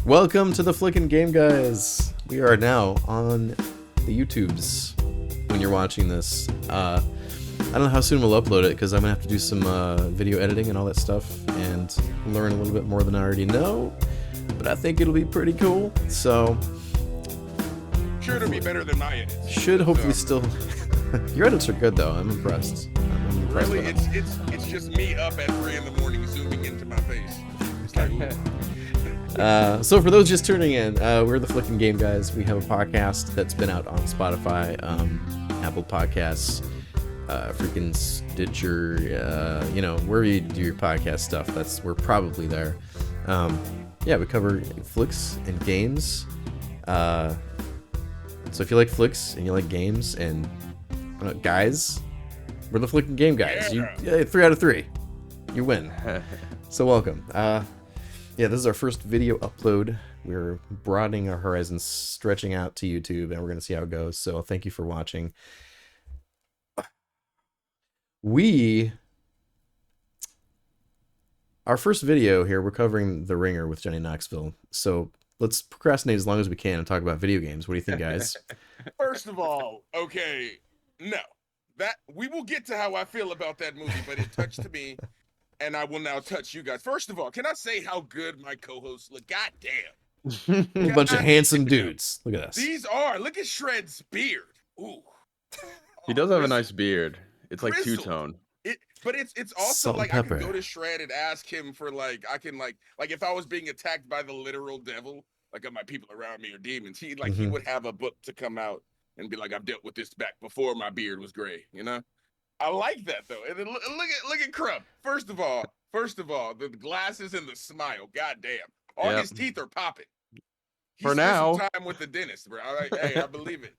Welcome to the Flickin' Game Guys. We are now on the YouTubes when you're watching this. I don't know how soon we'll upload it because I'm gonna have to do some video editing and all that stuff and learn a little bit more than I already know. But I think it'll be pretty cool. So sure it'll be better than my edits. Should hopefully still. Your edits are good though. I'm impressed. Really, it's just me up at 3 in the morning zooming into my face. It's like, ooh. So for those just tuning in, we're the Flickin' Game Guys. We have a podcast that's been out on Spotify, Apple Podcasts, freaking Stitcher, wherever you do your podcast stuff. We're probably there. We cover flicks and games. So if you like flicks and you like games and guys, we're the Flickin' Game Guys. Yeah. 3 out of 3. You win. So welcome. This is our first video upload. We're broadening our horizons, stretching out to YouTube, and we're going to see how it goes. So thank you for watching. Our first video here, we're covering The Ringer with Johnny Knoxville. So let's procrastinate as long as we can and talk about video games. What do you think, guys? First of all, okay, no. That we will get to how I feel about that movie, but it touched me, and I will now touch you guys. First of all, can I say how good my co-hosts look? God damn. A bunch of handsome dudes. Look at us. Look at Shred's beard. Ooh. He does have a nice beard. It's like Grizzled. two-tone. But it's also Salt and like I pepper. can go to Shred and ask him for like if I was being attacked by the literal devil, like of my people around me or demons, he would have a book to come out and be like, I've dealt with this back before my beard was gray, you know? I like that though. And then look at Crump. First of all, the glasses and the smile. God damn. All his teeth are popping. He For spent now. some time with the dentist, bro. All right, hey, I believe it.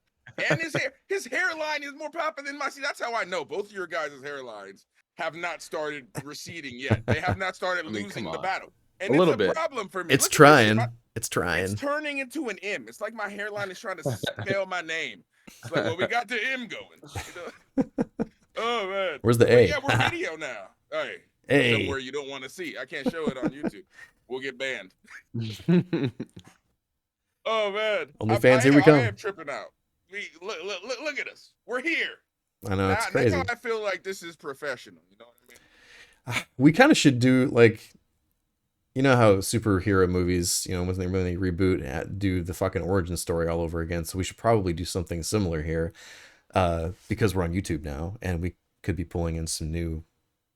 And his hairline is more popping than mine. See, that's how I know both of your guys' hairlines have not started receding yet. They have not started losing the battle. And A little it's a bit. problem for me. It's Look at trying. this. It's trying. It's turning into an M. It's like my hairline is trying to spell my name. It's like, well, we got the M going. You know? Oh man. Where's the A? Yeah, we're video now. Hey. Hey. Somewhere you don't want to see. I can't show it on YouTube. We'll get banned. Oh man. OnlyFans, here we come. I am tripping out. Look at us. We're here. I know, it's crazy. That's how I feel like this is professional. You know what I mean? We kind of should do like, you know how superhero movies, when they reboot, do the fucking origin story all over again. So we should probably do something similar here, because we're on YouTube now, and we could be pulling in some new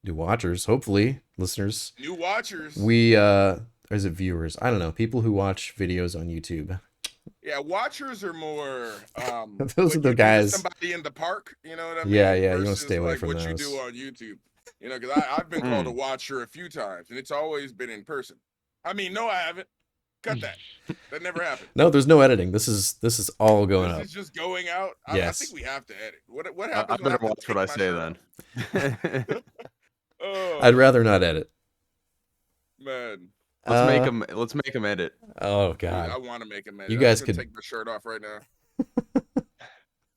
watchers, hopefully listeners. New watchers. Or is it viewers? I don't know. People who watch videos on YouTube. Yeah, watchers are more. Those are the guys. Somebody in the park, you know what I mean? Yeah. You want to Versus, stay away from what those. you do on YouTube. Because I've been called a watcher a few times, and it's always been in person. I mean, no, I haven't. Cut that. That never happened. No, there's no editing. This is all going up. This is just going out. I Yes. think we have to edit. What happens? I better watch what I say then. Oh, I'd rather not edit. man. Let's make him edit. Oh Dude, God. I want to make a edit. You guys I'm could gonna take my shirt off right now.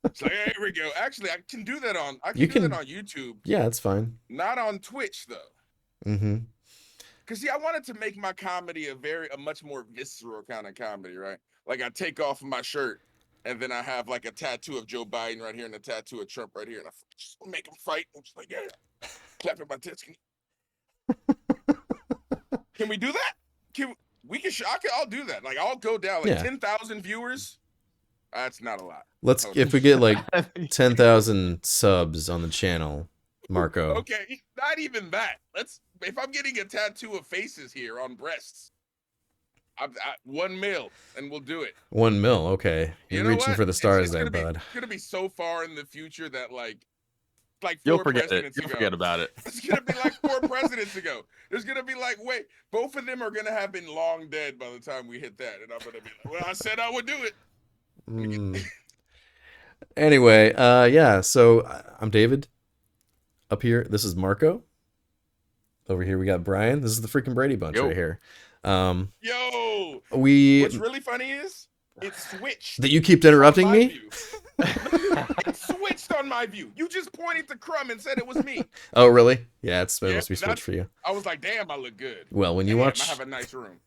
It's like, hey, here we go. Actually, I can do that on. I can do that on YouTube. Yeah, that's fine. Not on Twitch though. Mm-hmm. Cause see, I wanted to make my comedy a much more visceral kind of comedy, right? Like I take off my shirt, and then I have like a tattoo of Joe Biden right here and a tattoo of Trump right here, and I just make them fight. I'm just like, yeah, clapping my tits. Can we do that? I'll do that. Like I'll go down like 10,000 viewers. That's not a lot. If we get like 10,000 subs on the channel, Marco. Okay, not even that. If I'm getting a tattoo of faces here on breasts, I 1 mil, and we'll do it. 1 mil. Okay, you're reaching for the stars there, bud. It's gonna be so far in the future that like You'll 4 forget it. presidents You'll ago. forget about it. It's gonna be like 4 presidents ago. There's gonna be like, wait, both of them are gonna have been long dead by the time we hit that, and I'm gonna be like, well, I said I would do it. Anyway, so I'm David. Up here, this is Marco. Over here, we got Brian. This is the freaking Brady Bunch right here. Yo, we. What's really funny is it switched. That you keep interrupting me. It switched switched on my view. You just pointed to Crumb and said it was me. Oh, really? Yeah, it Yeah, must be switched for you. I was like, damn, I look good. Well, when you Damn, watch, I have a nice room.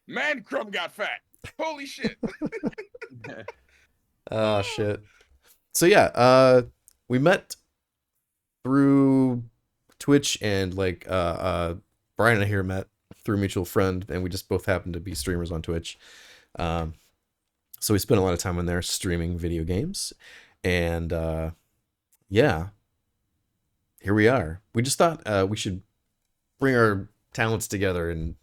Man, Crumb got fat. Holy shit. oh shit. So yeah, we met through Twitch, and like Brian and I here met through a mutual friend, and we just both happened to be streamers on Twitch. So we spent a lot of time on there streaming video games, and yeah, here we are. We just thought we should bring our talents together and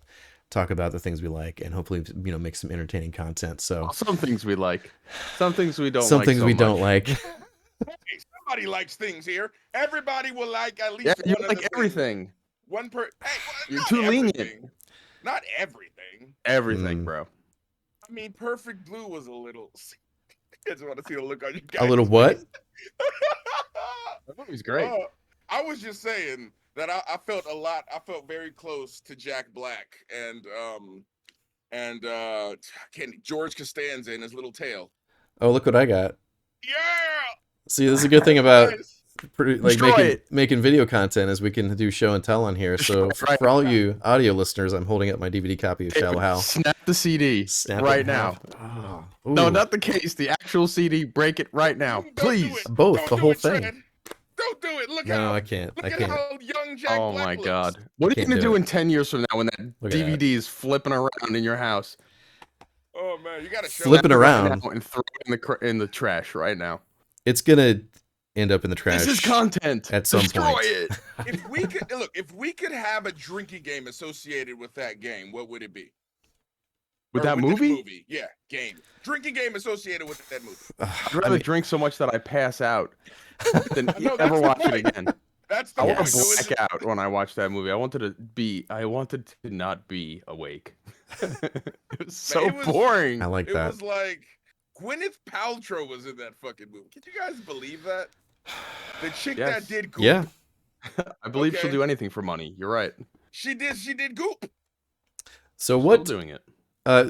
talk about the things we like, and hopefully, you know, make some entertaining content. So Some things we like, some things we don't. some like things so we much. don't like. Hey, somebody likes things here. Everybody will like at least Yeah, one you of the like things. everything. One per. Hey, You're not too lenient. everything. Not everything. Everything, Mm. bro. I mean, Perfect Blue was a little. I just want to see the look on you guys. A little what? That movie's great. I was just saying that I felt a lot. I felt very close to Jack Black and George Costanza and his little tail. Oh, look what I got. Yeah. See, this is a good thing about Nice. like Destroy making video content, is we can do show and tell on here. So Destroy it for all you audio listeners, I'm holding up my DVD copy of Shallow Hal. Snap the CD Snap it right in now. half. Oh, No, ooh. not the case. The actual CD. Break it right now, Don't do please. it. Both, Don't the do whole it, thing. Shred. Don't do it. Look No, how I can't. look I at can't. how young Jack Oh Black my looks. god. What are you Can't gonna do do it. in 10 years from now when that Look at that. DVD is flipping around in your house? Oh man, you gotta show Flipping that. around. Right now and throw it in the trash right now. It's gonna end up in the trash. This is content. at some Destroy point. it. If we could look, if we could have a drinking game associated with that game, what would it be? With Or that this movie? Yeah, game. Drinking game associated with that movie. I'd rather drink so much that I pass out than No, ever that's watch the it point. again. That's the I Yes. want to point. So black out when I watch that movie. I wanted to not be awake. It was so it was- boring. I like it that. was like Gwyneth Paltrow was in that fucking movie. Can you guys believe that? The chick Yes. that did Goop. Yeah. I believe she'll Okay. do anything for money. You're right. She did Goop. So Still what? doing it.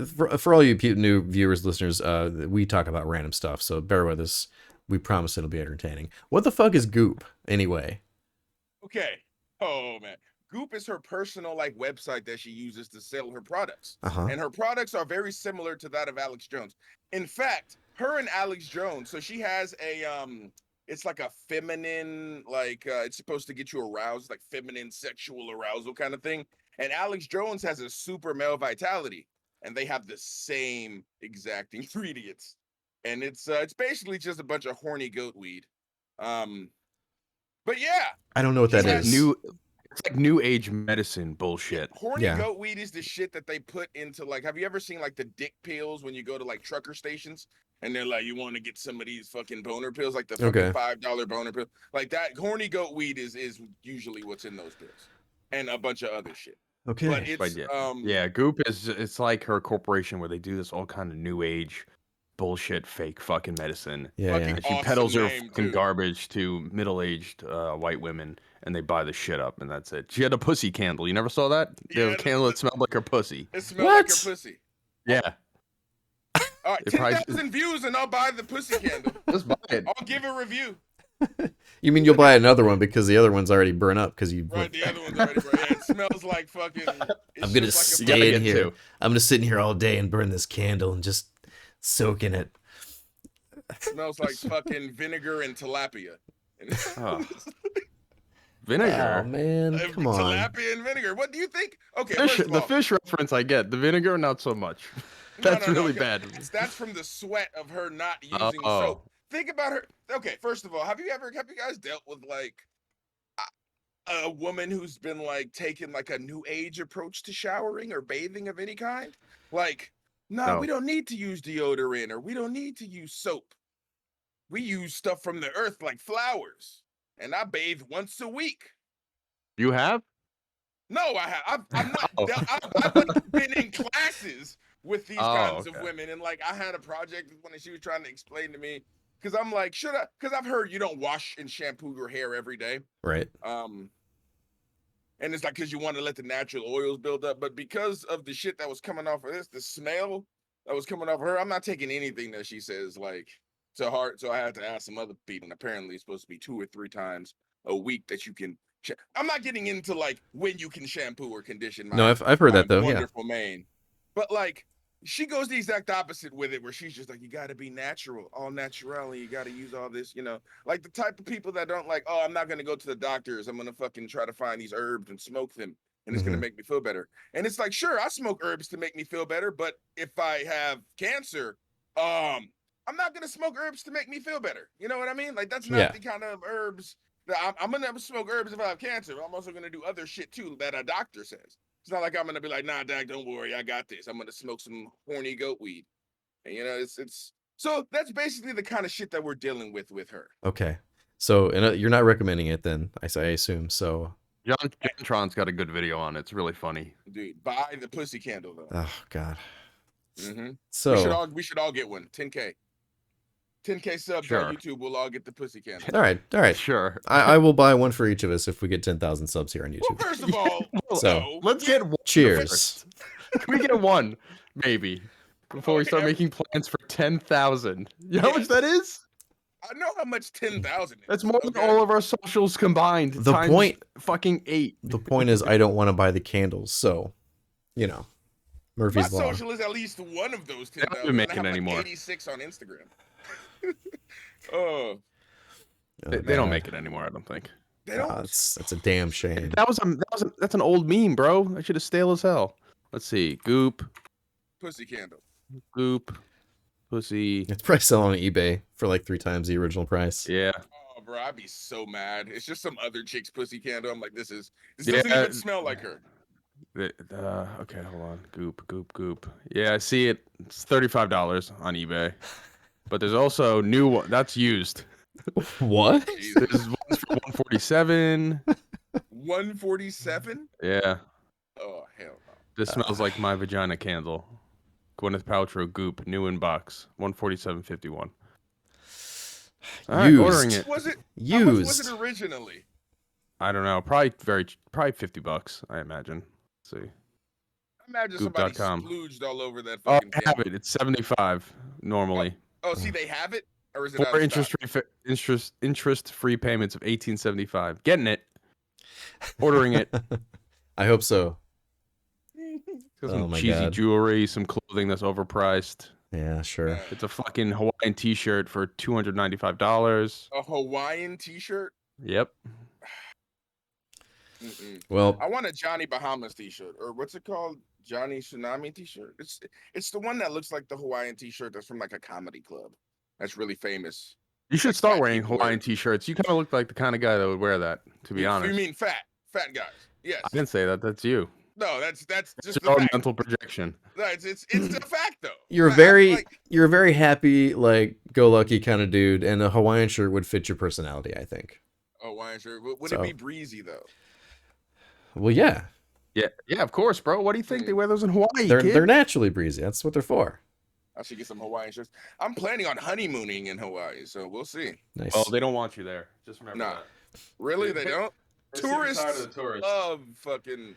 For all you new viewers, listeners, we talk about random stuff, so bear with us. We promise it'll be entertaining. What the fuck is Goop anyway? Okay. Oh man. Goop is her personal like website that she uses to sell her products. Uh-huh. And her products are very similar to that of Alex Jones. In fact, her and Alex Jones, so she has a it's like a feminine, like it's supposed to get you aroused, like feminine sexual arousal kind of thing. And Alex Jones has a super male vitality, and they have the same exact ingredients. And it's basically just a bunch of horny goat weed. But yeah, I don't know what that Yeah, is. It's like new age medicine bullshit. horny Yeah. goat weed is the shit that they put into like. Have you ever seen like the dick pills when you go to like trucker stations and they're like, you want to get some of these fucking boner pills, like the fucking Okay. $5 boner pill, like that. Horny goat weed is usually what's in those pills, and a bunch of other shit. Okay. But it's But yeah, Goop it's like her corporation where they do this all kind of new age bullshit fake fucking medicine. Yeah, fucking yeah. And she awesome peddles her name, fucking too. garbage to middle-aged white women, and they buy the shit up, and that's it. She had a pussy candle. You never saw that? Yeah, The candle that smelled like her pussy. It smells like What? a pussy. Yeah, All right, It probably- 10,000 views and I'll buy the pussy candle. just buy it. I'll give a review. You mean you'll buy another one because the other one's already burned up because you. Right, the other one's already. Yeah, it smells like fucking. I'm gonna just You gotta stay in get here. two. I'm gonna sit in here all day and burn this candle and just soak in it. Smells like fucking vinegar and tilapia. Oh. Vinegar. Oh man, come on. Tilapia and vinegar. What do you think? Okay, Fish, first of the all, fish reference I get. The vinegar, not so much. no, That's no, no, really okay. bad. That's from the sweat of her not using Oh. soap. Think about her. Okay, first of all, have you guys dealt with like a woman who's been like taking like a new age approach to showering or bathing of any kind? Like, no, No. we don't need to use deodorant or we don't need to use soap. We use stuff from the earth like flowers. And I bathe once a week. You have? No, I have. I'm not. Oh. I've like, been in classes with these kinds of okay. women, and like I had a project when she was trying to explain to me, because I'm like, should I? Because I've heard you don't wash and shampoo your hair every day. Right. And it's like because you want to let the natural oils build up, but because of the shit that was coming off of this, the smell that was coming off of her, I'm not taking anything that she says like So hard. So I had to ask some other people, and apparently it's supposed to be 2 or 3 times a week that you can. I'm not getting into like when you can shampoo or condition No, I've heard that though. Yeah. wonderful mane, but like she goes the exact opposite with it, where she's just like, you got to be natural, all natural, and you got to use all this, like the type of people that don't like, oh, I'm not gonna go to the doctors, I'm gonna fucking try to find these herbs and smoke them, and it's gonna make me feel better. And it's like, sure, I smoke herbs to make me feel better, but if I have cancer, I'm not gonna smoke herbs to make me feel better. You know what I mean? Like that's not the kind of herbs that I'm gonna smoke herbs if I have cancer. I'm also gonna do other shit too that a doctor says. It's not like I'm gonna be like, nah, Doc, don't worry, I got this. I'm gonna smoke some horny goat weed, and it's so that's basically the kind of shit that we're dealing with her. Okay, so and you're not recommending it then? I assume so. John Tron's got a good video on it. It's really funny. Dude, buy the pussy candle though. Oh God. So we should all get one. 10K subs on YouTube. We'll all get the pussy candle. All right. Sure. I will buy one for each of us if we get 10,000 subs here on YouTube. Well, first of all, so let's get one. Cheers. Can we get one, maybe, before we start making plans for 10,000? You know how much that is? I know how much 10,000 is. That's more than all of our socials combined. The times point, fucking 8. The point is, I don't want to buy the candles, so Murphy's My Law. social is at least one of those 10,000. They don't make it anymore. 86 on Instagram. Oh, they don't make it anymore. I don't think. They don't. That's a damn shame. That's an old meme, bro. That shit is stale as hell. Let's see. Goop. Pussy candle. Goop. Pussy. It's probably selling on eBay for like 3 times the original price. Yeah. Oh, bro, I'd be so mad. It's just some other chick's pussy candle. I'm like, this doesn't even smell like her. Okay, hold on. Goop. Yeah, I see it. It's $35 on eBay. But there's also new one that's used. What? There's ones for 147. 147? Yeah. Oh hell no. This smells like my vagina candle. Gwyneth Paltrow Goop, new in box, 147.51. Used. Ordering it. Was it used? How much was it originally? I don't know. Probably $50. I imagine. Let's see. I imagine somebody splooged all over that Oh, fucking I have it. It's 75 normally. Oh, see, they have it, or is it for interest-free payments of $18.75. Getting it. Ordering it. I hope so. Some cheesy jewelry, some clothing that's overpriced. Yeah, sure. It's a fucking Hawaiian t-shirt for $295. A Hawaiian t-shirt? Yep. Well, I want a Johnny Bahamas t-shirt, or what's it called? Johnny Tsunami t-shirt. It's the one that looks like the Hawaiian t-shirt that's from like a comedy club. That's really famous. You should start wearing Hawaiian t-shirts. You kind of look like the kind of guy that would wear that, to be honest. You mean fat guys? Yes. I didn't say that. That's you. No, that's just your the mental projection. No, it's a fact though. You're a very happy, like go lucky kind of dude, and a Hawaiian shirt would fit your personality, I think. A Hawaiian shirt. Would it be breezy though? Well, yeah. Yeah, of course, bro. What do you think? They wear those in Hawaii, They're naturally breezy. That's what they're for. I should get some Hawaiian shirts. I'm planning on honeymooning in Hawaii, so we'll see. Nice. Well, they don't want you there. Just remember that. Really? They don't? Tourists love fucking...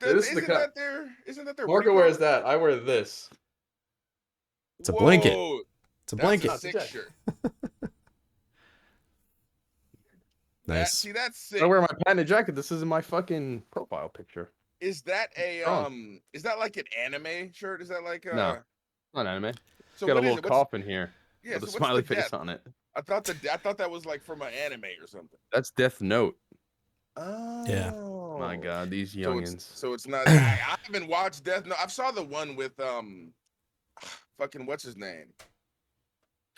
Isn't that their... Marco wears that. I wear this. It's a blanket. It's a blanket. That's a sick shirt. Nice. See, that's sick. I wear my patented jacket. This isn't my fucking profile picture. Is that a is that like an anime shirt? Is that like No, not anime. So got a little coffin here with a smiley face on it. I thought that was like from an anime or something. That's Death Note. Oh yeah. My God, these youngins. So it's not. I haven't watched Death Note. I saw the one with fucking what's his name?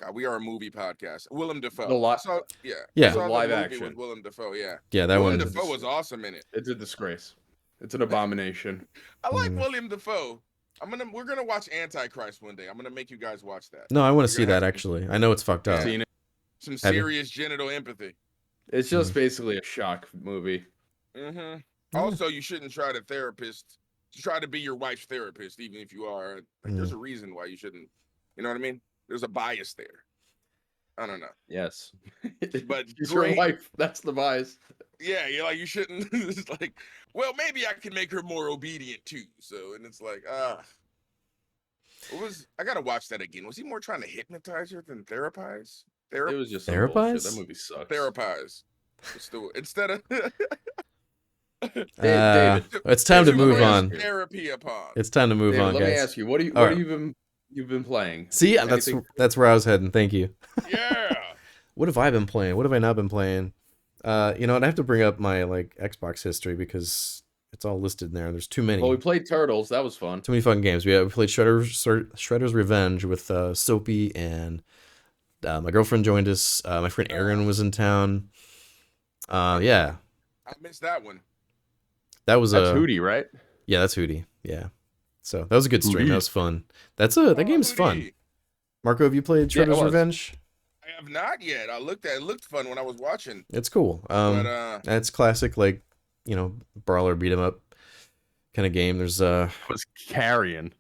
God, we are a movie podcast. Willem Dafoe. The live action with Willem Dafoe. Yeah. Yeah, that Willem Dafoe was awesome in it. It's a disgrace. It's an abomination. I like Willem Dafoe. We're gonna watch Antichrist one day. I'm gonna make you guys watch that. No, I want to see that actually. I know it's fucked up. Seen it. Some serious genital empathy. It's just basically a shock movie. Also, you shouldn't try to be your wife's therapist, even if you are. Like, there's a reason why you shouldn't. You know what I mean? There's a bias there. I don't know. Yes. But she's your wife. That's the bias. Yeah, you're like, you shouldn't. It's like, well, maybe I can make her more obedient too. So, and it's like, I gotta watch that again. Was he more trying to hypnotize her than therapize? It was just some bullshit. That Therapize? movie sucks. Therapize. Instead of David, It's time to David, move what is on. Therapy upon. It's time to move David, on, let guys. me ask you, what All have right. you've been playing? See, Anything- that's where I was heading. Thank you. Yeah. What have I been playing? What have I not been playing? You know, and I have to bring up my like Xbox history because it's all listed in there. There's too many. Well, we played Turtles. That was fun. Too many fucking games. We played Shredder's Revenge with Soapy, and my girlfriend joined us. My friend Aaron was in town. Yeah, I missed that one. that was That's a Hootie, right? yeah, that's Hootie. Yeah, so that was a good stream. Hootie. That was fun. That game's fun. Hootie. Marco, have you played Yeah, it Shredder's was. Revenge? I have not yet. It looked fun when I was watching. It's cool. But It's classic, like, you know, brawler beat 'em up kind of game. There's I was carrying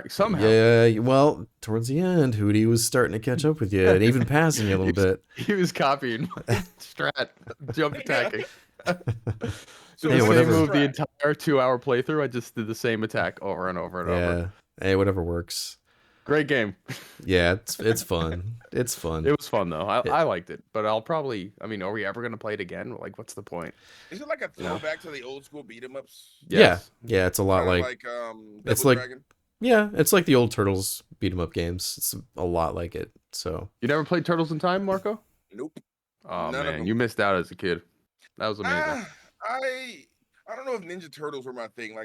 somehow. yeah, well, towards the end, Hootie was starting to catch up with you and even passing you a little bit. He was copying my strat, jump attacking. so Hey, what's whatever. your Move the strat? entire 2-hour playthrough. I just did the same attack over and over and over. Yeah. Hey, whatever works. Great game. Yeah, it's fun. It's fun. It was fun though. I liked it, but I'll probably. I mean, are we ever gonna play it again? Like, what's the point? Is it like a throwback to the old school beat 'em ups? Yes. Yeah, it's a lot Kinda like it's Double like- Dragon? yeah, it's like the old Turtles beat 'em up games. It's a lot like it. So You never played Turtles in Time, Marco? Nope. Oh None of man, them. you missed out as a kid. That was amazing. I don't know if Ninja Turtles were my thing.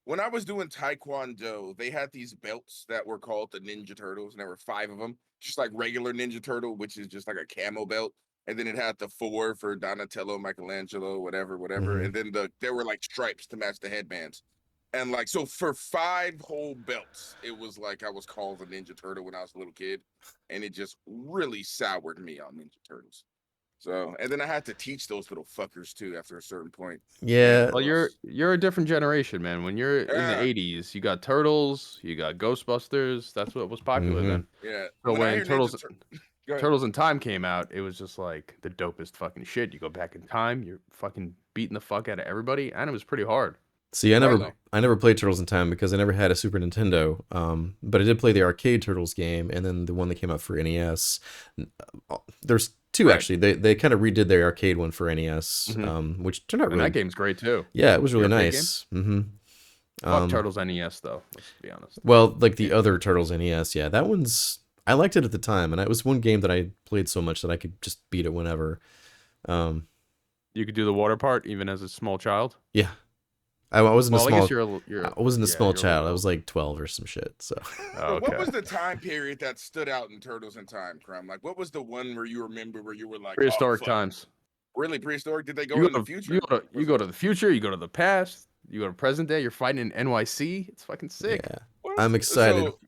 When I was doing Taekwondo, they had these belts that were called the Ninja Turtles, and there were 5 of them, just like regular Ninja Turtle, which is just like a camo belt. And then it had the 4 for Donatello, Michelangelo, whatever. Mhm. And then there were like stripes to match the headbands. And like, so for 5 whole belts, it was like I was called a Ninja Turtle when I was a little kid. And it just really soured me on Ninja Turtles. So, and then I had to teach those little fuckers too after a certain point. yeah, Well, you're a different generation, man. When you're in Yeah. the '80s, you got Turtles, you got Ghostbusters. That's what was popular Mhm. then. Yeah. So I when hear Ninja Turtles Go ahead. Turtles in Time came out, it was just like the dopest fucking shit. You go back in time, you're fucking beating the fuck out of everybody, and it was pretty hard. See, Right. I never played Turtles in Time because I never had a Super Nintendo. But I did play the arcade Turtles game, and then the one that came out for NES. There's 2 Right. actually. They kind of redid their arcade one for NES, Mhm. which turned out And really. that game's great too. Yeah, it was really Your arcade nice. Mm-hmm. Fuck Turtles NES though. Let's be honest. Well, like the other Turtles NES, yeah, that one's. I liked it at the time, and it was one game that I played so much that I could just beat it whenever. You could do the water part even as a small child. Yeah, I wasn't Well, a I small. guess you're I wasn't a yeah, small you're child. I little. was like 12 or some shit. So Oh, What okay. was the time period that stood out in Turtles in Time, Crumb? Like, what was the one where you remember where you were like, Prehistoric fuck. times. Really prehistoric? Did they go You in go, the to, future? you go to the future. You go to the past. You go to present day. You're fighting in NYC. It's fucking sick. yeah, What? I'm excited So,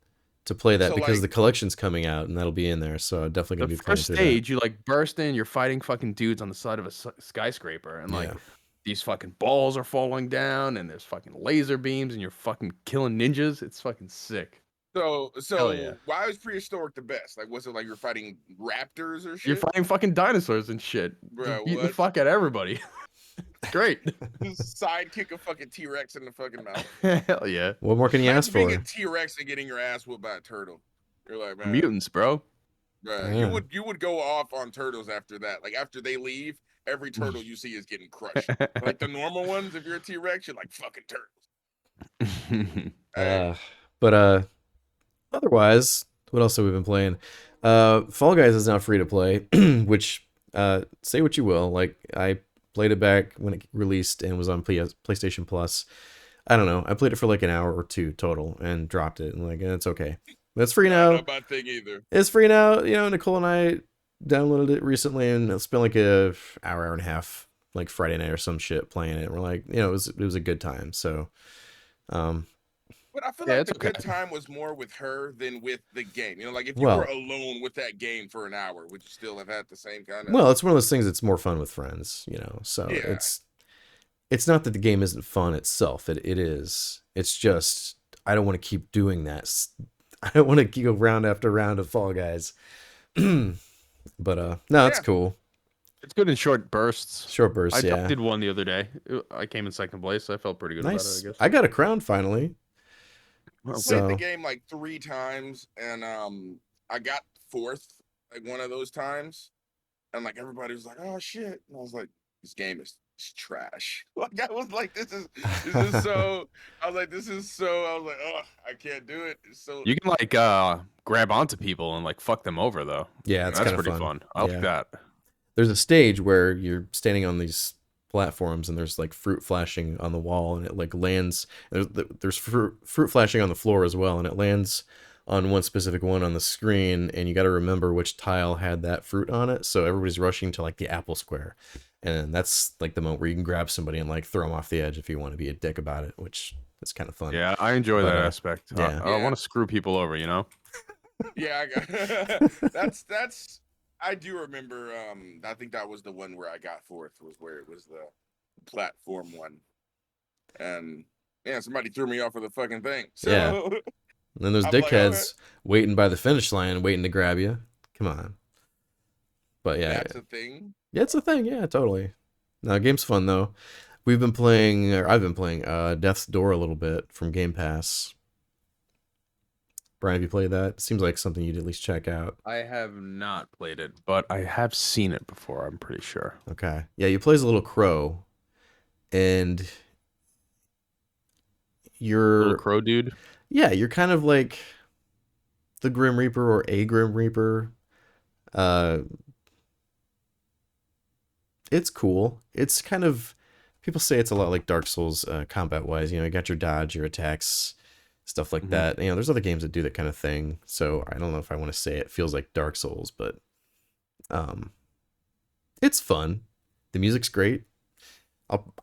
to play that so, because like- the collection's coming out, and that'll be in there. So I'm definitely The gonna be playing first through stage, you like burst in. You're fighting fucking dudes on the side of a skyscraper, and that. like Yeah. these fucking balls are falling down, and there's fucking laser beams, and you're fucking killing ninjas. It's fucking sick. so Hell yeah. why was prehistoric the best? Like, was it like you're fighting raptors or You're shit? fighting fucking dinosaurs and shit. Bruh, Just beating the what? fuck out of everybody. It's great. Sidekick a fucking T-Rex in the fucking mouth. Hell yeah. What more can you ask Imagine being for? a T-Rex and getting your ass whooped by a turtle. You're like, man, Mutants, bro. bruh, Yeah. you would go off on turtles after that. Like after they leave, every turtle you see is getting crushed. Like the normal ones, if you're a T-Rex, you're like fucking turtles. Hey, But otherwise, what else have we been playing? Fall Guys is now free to play, which say what you will, like I played it back when it released and was on PlayStation Plus. I don't know. I played it for like an hour or 2 total and dropped it. And like it's okay. But it's free I don't know now. about thing either. It's free now. You know, Nicole and I downloaded it recently, and it's been like a hour and a half, like Friday night or some shit playing it. We're like, you know, it was a good time. So, But I feel Yeah, like it's the good okay. time was more with her than with the game. You know, like if you Well- were alone with that game for an hour, would you still have had the same kind of? well, it's one of those things that's more fun with friends, you know. So Yeah. it's not that the game isn't fun itself. It is. It's just I don't want to keep doing that. I don't want to go round after round of Fall Guys. But no, it's Yeah. cool. It's good in short bursts. Short bursts, I yeah. did one the other day. I came in second place. So I felt pretty good about it, Nice. I guess. I got a crown finally. played the So game like 3 times, and I got fourth like one of those times, and like everybody was like, "Oh shit!" And I was like, "This game is trash." Like I was like, this is so." I was like, "This is so." I was like, "Oh, I can't do it." It's so. You can like grab onto people and like fuck them over though. yeah, it's That's kind of pretty fun. fun. I like Yeah. that. There's a stage where you're standing on these platforms and there's like fruit flashing on the wall and it like lands. There's fruit flashing on the floor as well, and it lands on one specific one on the screen, and you got to remember which tile had that fruit on it. So everybody's rushing to like the apple square, and that's like the moment where you can grab somebody and like throw them off the edge if you want to be a dick about it, which is kind of fun. Yeah, I enjoy But, that aspect. yeah. I want to screw people over, you know? Yeah, I got that's. I do remember. I think that was the one where I got fourth. Was where it was the platform one, and yeah, somebody threw me off of the fucking thing. So Yeah. And then there's I'm like, dickheads waiting by the finish line, waiting to grab you. Come on. But yeah, that's a thing. yeah, it's a thing. Yeah, totally. No, game's fun though. I've been playing Death's Door a little bit from Game Pass. Brian, have you played that? Seems like something you'd at least check out. I have not played it, but I have seen it before, I'm pretty sure. Okay. Yeah, you play as a little crow, and Little you're crow dude. you're kind of like the Grim Reaper or a Grim Reaper. Uh, it's cool. It's kind of people say it's a lot like Dark Souls combat wise. You know, you got your dodge, your attacks, stuff like Mhm. that. You know, there's other games that do that kind of thing. So I don't know if I want to say it feels like Dark Souls, but um, it's fun. The music's great.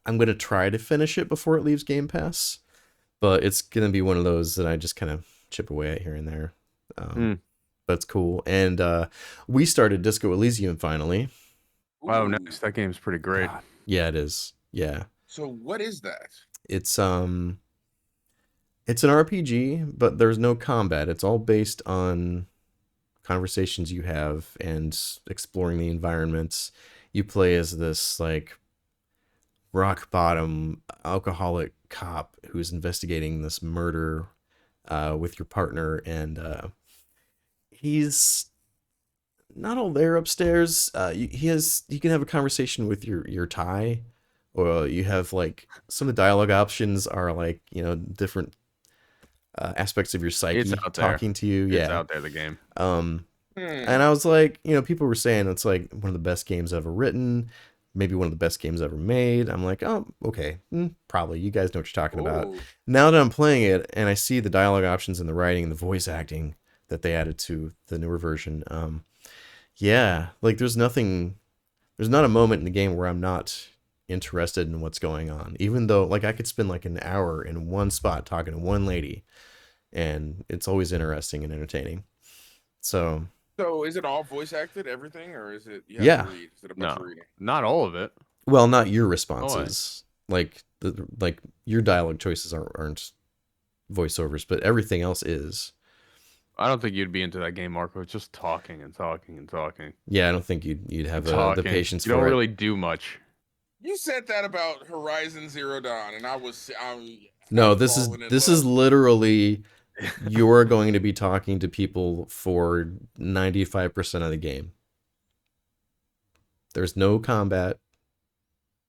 I'm gonna try to finish it before it leaves Game Pass, but it's gonna be one of those that I just kind of chip away at here and there. Mm. But it's cool. And we started Disco Elysium finally. Wow, Ooh. nice. That game's pretty great. God. Yeah, it is. Yeah. So what is that? It's an RPG, but there's no combat. It's all based on conversations you have and exploring the environments. You play as this like rock bottom alcoholic cop who's investigating this murder with your partner, and he's not all there upstairs. You can have a conversation with your Thai, or you have like some of the dialogue options are like, you know, different aspects of your psyche It's out there. talking to you. It's Yeah. out there, the game. And I was like, you know, people were saying it's like one of the best games ever written, maybe one of the best games ever made. I'm like, oh, okay, probably. You guys know what you're talking about. Ooh. Now that I'm playing it and I see the dialogue options and the writing and the voice acting that they added to the newer version, yeah, like there's not a moment in the game where I'm not interested in what's going on. Even though, like, I could spend like an hour in one spot talking to one lady, and it's always interesting and entertaining. So So is it all voice acted, everything, or is it you have Yeah. to read? Is it a bunch No, of reading? not all of it. well, not your responses. Like your dialogue choices aren't voiceovers, but everything else is. I don't think you'd be into that game, Marco. It's just talking and talking and talking. Yeah, I don't think you'd have the Talking. patience You for don't it. really do much. You said that about Horizon Zero Dawn, and No, I'm this falling in is love. literally you're going to be talking to people for 95% of the game. There's no combat.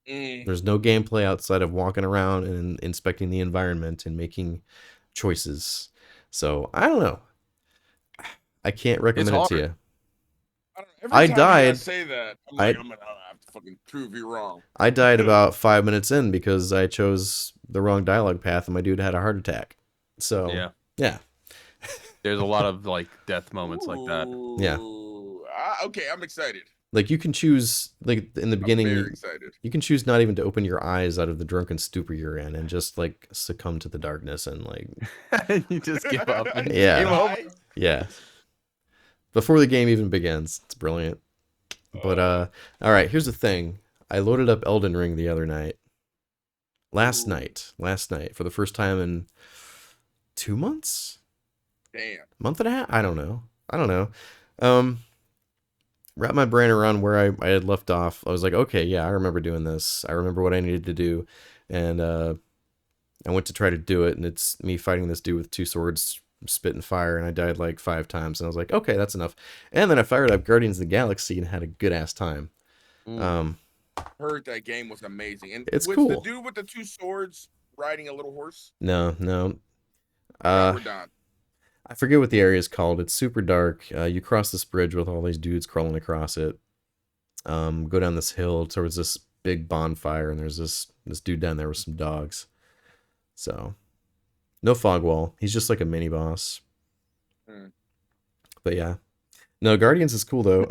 There's no gameplay outside of walking around and inspecting the environment and making choices. So I don't know. I can't recommend it to hard. you. I don't know. Every I time you died- guys say that, I'm like, I- I'm gonna have to fucking prove you wrong. I died about 5 minutes in because I chose the wrong dialogue path and my dude had a heart attack. So yeah. There's a lot of like death moments like that. Yeah. Okay, I'm excited. Like you can choose, like in the beginning, I'm very you, excited. you can choose not even to open your eyes out of the drunken stupor you're in and just like succumb to the darkness and like, You just give up. And Yeah. game over. yeah. Before the game even begins. It's brilliant. But all right, here's the thing. I loaded up Elden Ring the other night. Last Ooh. night for the first time in 2 months? Damn. Month and a half? I don't know. Wrap my brain around where I had left off. I was like, okay, yeah, I remember doing this. I remember what I needed to do. And I went to try to do it, and it's me fighting this dude with 2 swords, spitting fire, and I died like 5 times, and I was like, okay, that's enough. And then I fired up Guardians of the Galaxy and had a good ass time. Mm. Heard that game was amazing. And It's was cool. the dude with the 2 swords riding a little horse? No. Robert Don. I forget what the area is called. It's super dark. You cross this bridge with all these dudes crawling across it. Go down this hill towards this big bonfire, and there's this dude down there with some dogs. So, no fog wall. He's just like a mini boss. But yeah, no, Guardians is cool though.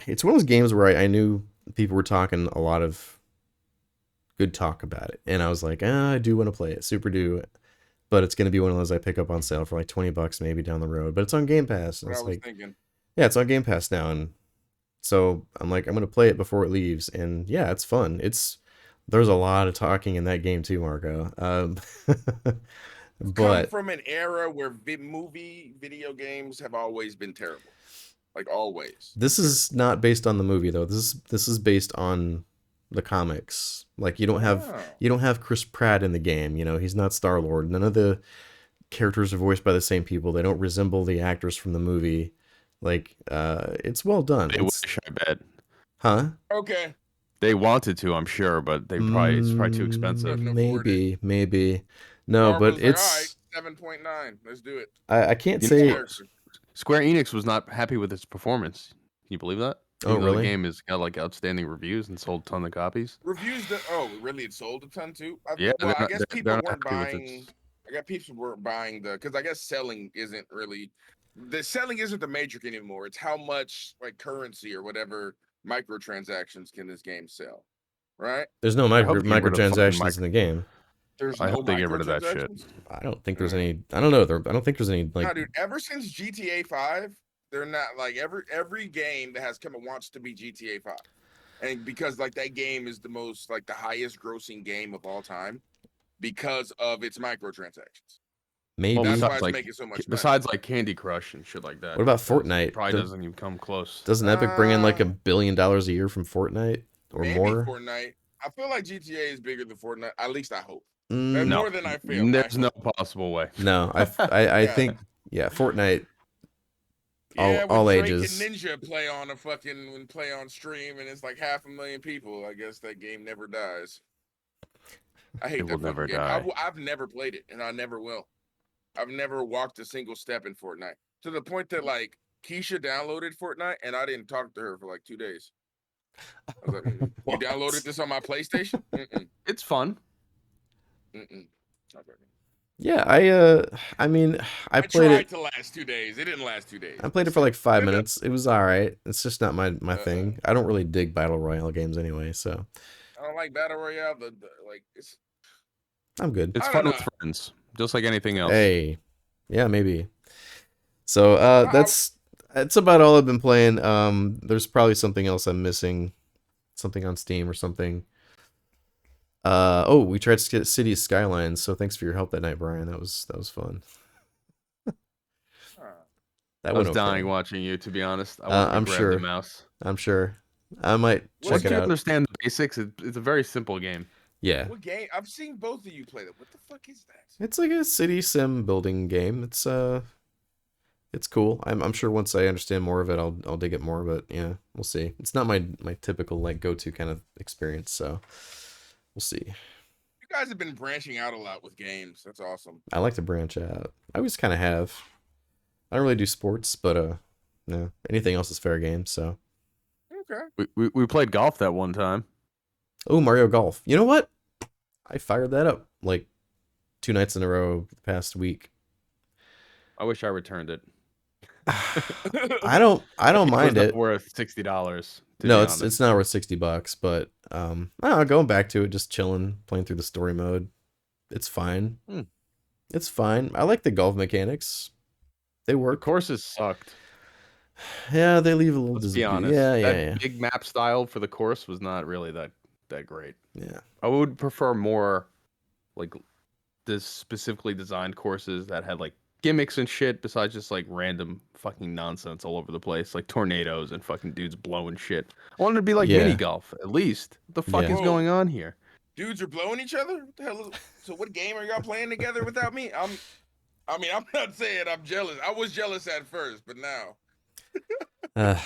It's one of those games where I knew people were talking a lot of good talk about it, and I was like, I do want to play it, super do. But it's gonna be one of those I pick up on sale for like $20 maybe down the road. But it's on Game Pass. And What I it's was like, thinking. yeah, it's on Game Pass now, and so I'm like, I'm gonna play it before it leaves, and yeah, it's fun. There's a lot of talking in that game too, Marco. Come But from an era where video games have always been terrible, like always. this is not based on the movie though. This is based on the comics. Like you don't have Chris Pratt in the game. You know, he's not Star-Lord. None of the characters are voiced by the same people. They don't resemble the actors from the movie. Like, it's well done. They wish, I bet. Huh? Okay. They wanted to, I'm sure, but it's probably too expensive. Couldn't afford it. Maybe. No, Marvel's but like, it's. all right, 7.9. Let's do it. I can't You say. know, Square Enix was not happy with its performance. Can you believe that? Oh, Even though really? The game has got like outstanding reviews and sold a ton of copies. Reviews really it sold a ton too. Yeah, Well, I they're guess not- people they're not weren't happy with buying. its- I got people weren't buying because I guess selling isn't really the selling isn't the metric anymore. It's how much like currency or whatever microtransactions can this game sell, right? There's no hope they get rid of fucking microtransactions in the game. There's I no hope they get rid of that shit. microtransactions? I don't think there's any. I don't know. I don't think there's any No, like. dude. Ever since GTA 5, they're not like every game that has come and wants to be GTA 5, and because like that game is the most like the highest grossing game of all time because of its microtransactions. Maybe. Well, That's why besides, it's like, making so much money. besides like Candy Crush and shit like that. What about it Fortnite? Probably doesn't even come close. Doesn't Epic bring in like $1 Uh, billion a year from Fortnite or Maybe more? Fortnite. I feel like GTA is bigger than Fortnite. At least I hope. Mm, No, More than I feel. there's no possible way. no, I Yeah. think Fortnite. Yeah, all when Drake ages. and Ninja play on stream, and it's like 500,000 people. I guess that game never dies. I hate It that will never fucking game. die. I've never played it, and I never will. I've never walked a single step in Fortnite to the point that like Keisha downloaded Fortnite, and I didn't talk to her for like 2 days. I was like, you What? downloaded this on my PlayStation? It's fun. Not very. Yeah, I mean, I played tried it. to last 2 days. It didn't last 2 days. I played it for like 5 Good enough. minutes. It was all right. It's just not my thing. I don't really dig battle royale games anyway, so I don't like battle royale. Like it's I'm good. It's I fun don't with know. friends, just like anything else. Hey, yeah, maybe. So Wow. that's about all I've been playing. There's probably something else I'm missing, something on Steam or something. Oh, we tried to get Cities Skylines. So thanks for your help that night, Brian. That was fun. That I was went dying okay. watching you, to be honest. I wanted to I'm grab sure. the mouse. I'm sure. I might Once check it you out. understand the basics, it's a very simple game. Yeah, What game? I've seen both of you play that. What the fuck is that? it's like a city sim building game. It's cool. I'm sure once I understand more of it, I'll dig it more. But yeah, we'll see. It's not my typical like go-to kind of experience. So we'll see. You guys have been branching out a lot with games. That's awesome. I like to branch out. I always kind of have. I don't really do sports, but no, anything else is fair game. So Okay. We played golf that one time. oh, Mario Golf. You know what? I fired that up like 2 nights in a row the past week. I wish I returned it. I don't mind was it. not worth $60. No, it's not worth $60, but I don't know, going back to it, just chilling, playing through the story mode. It's fine. Hmm. It's fine. I like the golf mechanics. They The work. courses sucked. Yeah, they leave a little Let's be disappoint- honest. Yeah, that yeah. big map style for the course was not really that great. Yeah. I would prefer more like this specifically designed courses that had like gimmicks and shit besides just like random fucking nonsense all over the place, like tornadoes and fucking dudes blowing shit. I wanted to be like Yeah. mini golf at least. What the fuck Yeah. is going on here? Dudes are blowing each other. What the hell? So what game are y'all playing together without me? I mean, I'm not saying I'm jealous. I was jealous at first, but now. Uh,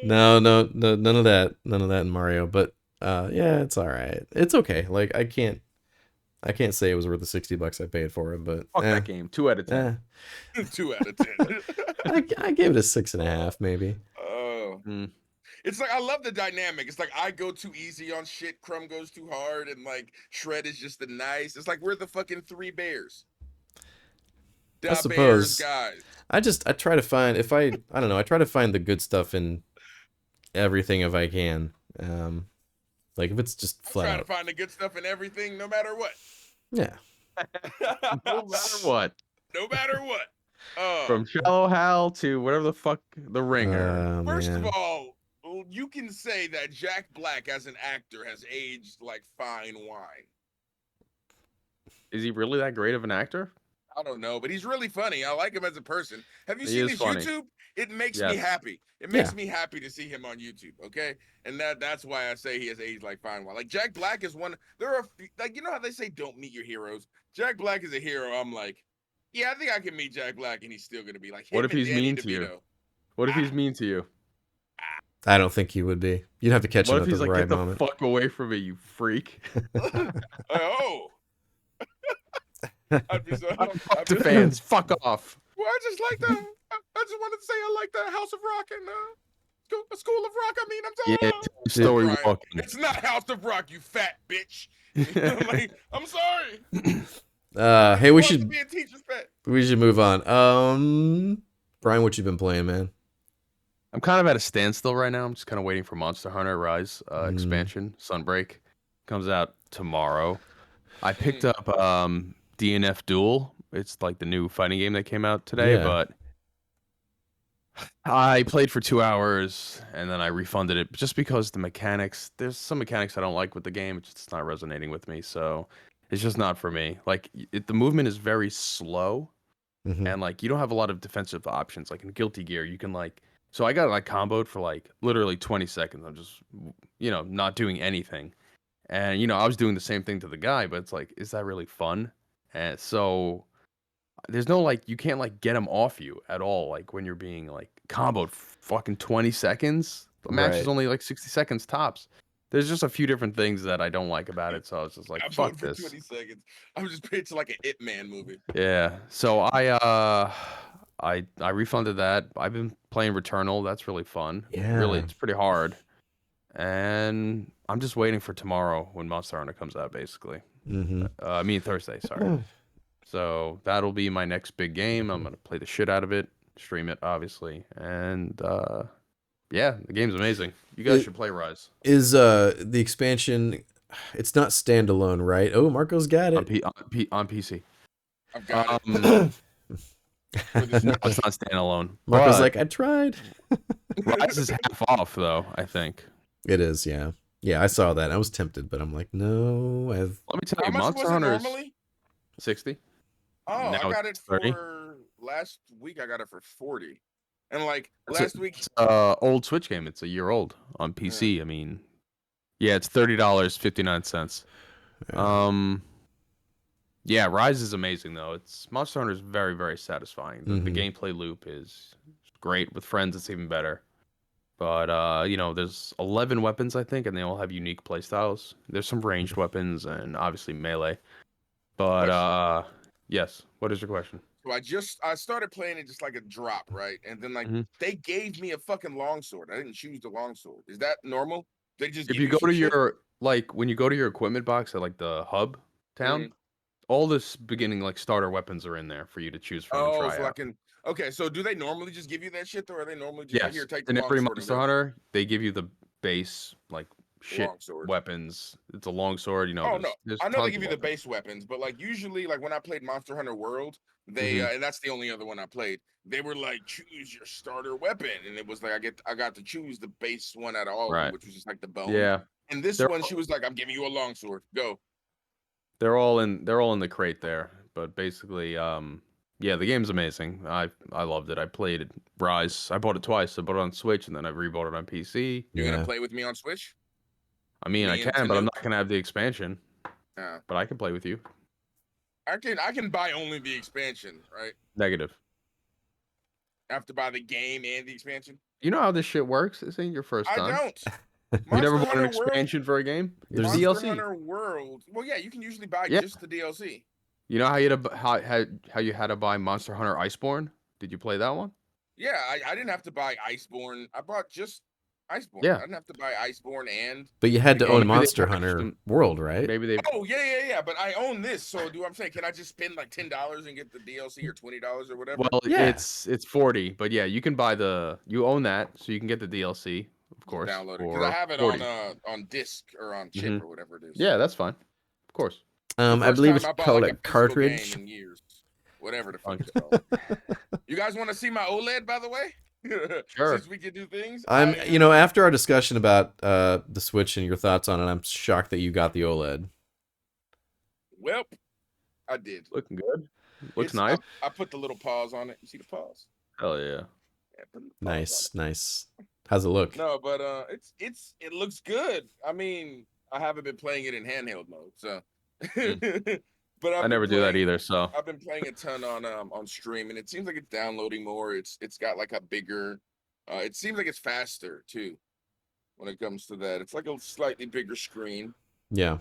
no, none of that, in Mario. But yeah, it's all right. It's okay. Like I can't say it was worth the $60 I paid for it, but Fuck that game. 2 out of 10. 2 out of 10. I gave it a 6.5 maybe. Oh. It's like I love the dynamic. It's like I go too easy on shit, Crumb goes too hard, and like Shred is just the nice. It's like we're the fucking three bears. I Bears, suppose. guys. I try to find I don't know, I try to find the good stuff in everything if I can. Like if it's just I'm flat trying out. to find the good stuff in everything, no matter what. Yeah. No matter what. No matter what. From Shallow Hal to whatever the fuck The Ringer. First Man. of all, you can say that Jack Black as an actor has aged like fine wine. Is he really that great of an actor? I don't know, but he's really funny. I like him as a person. Have you He seen is his funny. YouTube? It makes me Yes. happy. It makes me happy to see him on YouTube. Okay, and that's why I say he has aged like fine wine. Like Jack Black is one. There are like, you know how they say don't meet your heroes. Jack Black is a hero. I'm like, yeah, I think I can meet Jack Black, and he's still gonna be like him. What if and he's Danny mean to DeVito. you? What if he's mean to you? I don't think he would be. You'd have to catch What him if at he's the like, right get the moment. fuck away from me, you freak? Oh. I'd be so. Fuck the fans. Fuck off. Well, I just like the. I just wanted to say I like the House of Rock and School of Rock. I mean, I'm talking Yeah, about. story Brian, walking. It's not House of Rock, you fat bitch. Like, I'm sorry. Hey, I we want to should be a teacher's pet. move on. Brian, what you been playing, man? I'm kind of at a standstill right now. I'm just kind of waiting for Monster Hunter Rise expansion. Sunbreak comes out tomorrow. I picked up DNF Duel. It's like the new fighting game that came out today, Yeah. but I played for 2 hours and then I refunded it just because the mechanics, there's some mechanics I don't like with the game. It's just not resonating with me. So it's just not for me. Like the movement is very slow Mhm. and like you don't have a lot of defensive options. Like in Guilty Gear, you can like, so I got like comboed for like literally 20 seconds. I'm just, not doing anything. And, I was doing the same thing to the guy, but it's like, is that really fun? And so there's no like, you can't like get him off you at all. Like when you're being like comboed fucking 20 seconds. The match is Right. only like 60 seconds tops. There's just a few different things that I don't like about it. So I was just like, I'm fuck for this. 20 seconds. I'm just picturing like an Ip Man movie. Yeah. So I refunded that. I've been playing Returnal. That's really fun. Yeah. Really, it's pretty hard. And I'm just waiting for tomorrow when Monster Hunter comes out, basically. I mean Thursday, sorry. So that'll be my next big game. I'm gonna play the shit out of it, stream it, obviously, and yeah, the game's amazing. You guys should play Rise. Is the expansion? It's not standalone, right? Oh, Marco's got on, it. on PC. I've got it. No, it's not standalone. Marco's but like, I tried. Rise is half off though, I think. It is, yeah. Yeah, I saw that. I was tempted, but I'm like, no. Let me tell How you, much Monster was it Hunter normally? is 60. Oh, Now I got it it's 30. for last week. I got it for 40, and like last week. It's old Switch game. It's a year old on PC. I mean, yeah, it's $30.59. Yeah, Rise is amazing though. Monster Hunter is very, very satisfying. The gameplay loop is great. With friends, it's even better. But there's 11 weapons I think, and they all have unique playstyles. There's some ranged weapons and obviously melee. But yes, what is your question? So I started playing it just like a drop, right? And then like they gave me a fucking longsword. I didn't choose the longsword. Is that normal? They just If give you go some to shit? your when you go to your equipment box at like the hub town, all this beginning like starter weapons are in there for you to choose from and try so out. I can. Okay, so do they normally just give you that shit, or are they normally just like, Yes, here, take the in every longsword? Monster Hunter, they give you the base like shit Longsword. weapons. It's a longsword, Oh no, there's I know they tons give of you the weapons. base weapons, but like usually, like when I played Monster Hunter World, they and that's the only other one I played. They were like, choose your starter weapon, and it was like I got to choose the base one out of all of them, which was just like the bone. Yeah, And this one, she was like, I'm giving you a longsword. Go. they're all in the crate there, but basically, yeah, the game's amazing. I loved it. I played Rise. I bought it twice. I bought it on Switch and then I rebought it on PC. You're gonna play with me on Switch? I mean, I Me and can, but I'm Tanook. not gonna have the expansion. Yeah. But I can play with you. I can buy only the expansion, right? Negative. I have to buy the game and the expansion. You know how this shit works? This ain't your first I time. don't. You never Monster bought an Hunter World. expansion for a game? It's There's- Monster DLC. Hunter World. Well, yeah, you can usually buy Yeah. just the DLC. You know how you had to, how you had to buy Monster Hunter Iceborne? Did you play that one? Yeah, I didn't have to buy Iceborne. I bought just Iceborne. Yeah. I didn't have to buy Iceborne and. But you had to Maybe own they Monster packaged Hunter them- World, right? Maybe they. Oh yeah. But I own this, so do I'm saying, can I just spend like $10 and get the DLC or $20 or whatever? Well, Yeah. it's 40, but yeah, you can buy you own that, so you can get the DLC, of course. Download it because for I have it 40. on disc or on chip Mhm. or whatever it is. Yeah, that's fine. Of course. The I first believe time it's I bought, called like, a physical game cartridge. in years. Whatever the fuck Okay. it's called. You guys want to see my OLED, by the way? Sure. Since we can do things. After our discussion about the Switch and your thoughts on it, I'm shocked that you got the OLED. Well, I did. Looking good. Looks It's- nice. I put the little pause on it. You see the pause? Hell yeah. Yeah, put the pause on Nice. How's it look? it. No, but it looks good. I mean, I haven't been playing it in handheld mode, so. But I never do that either, so. I've been playing a ton on stream, and it seems like it's downloading more. It's got like a bigger. It seems like it's faster too. When it comes to that, it's like a slightly bigger screen. Yeah.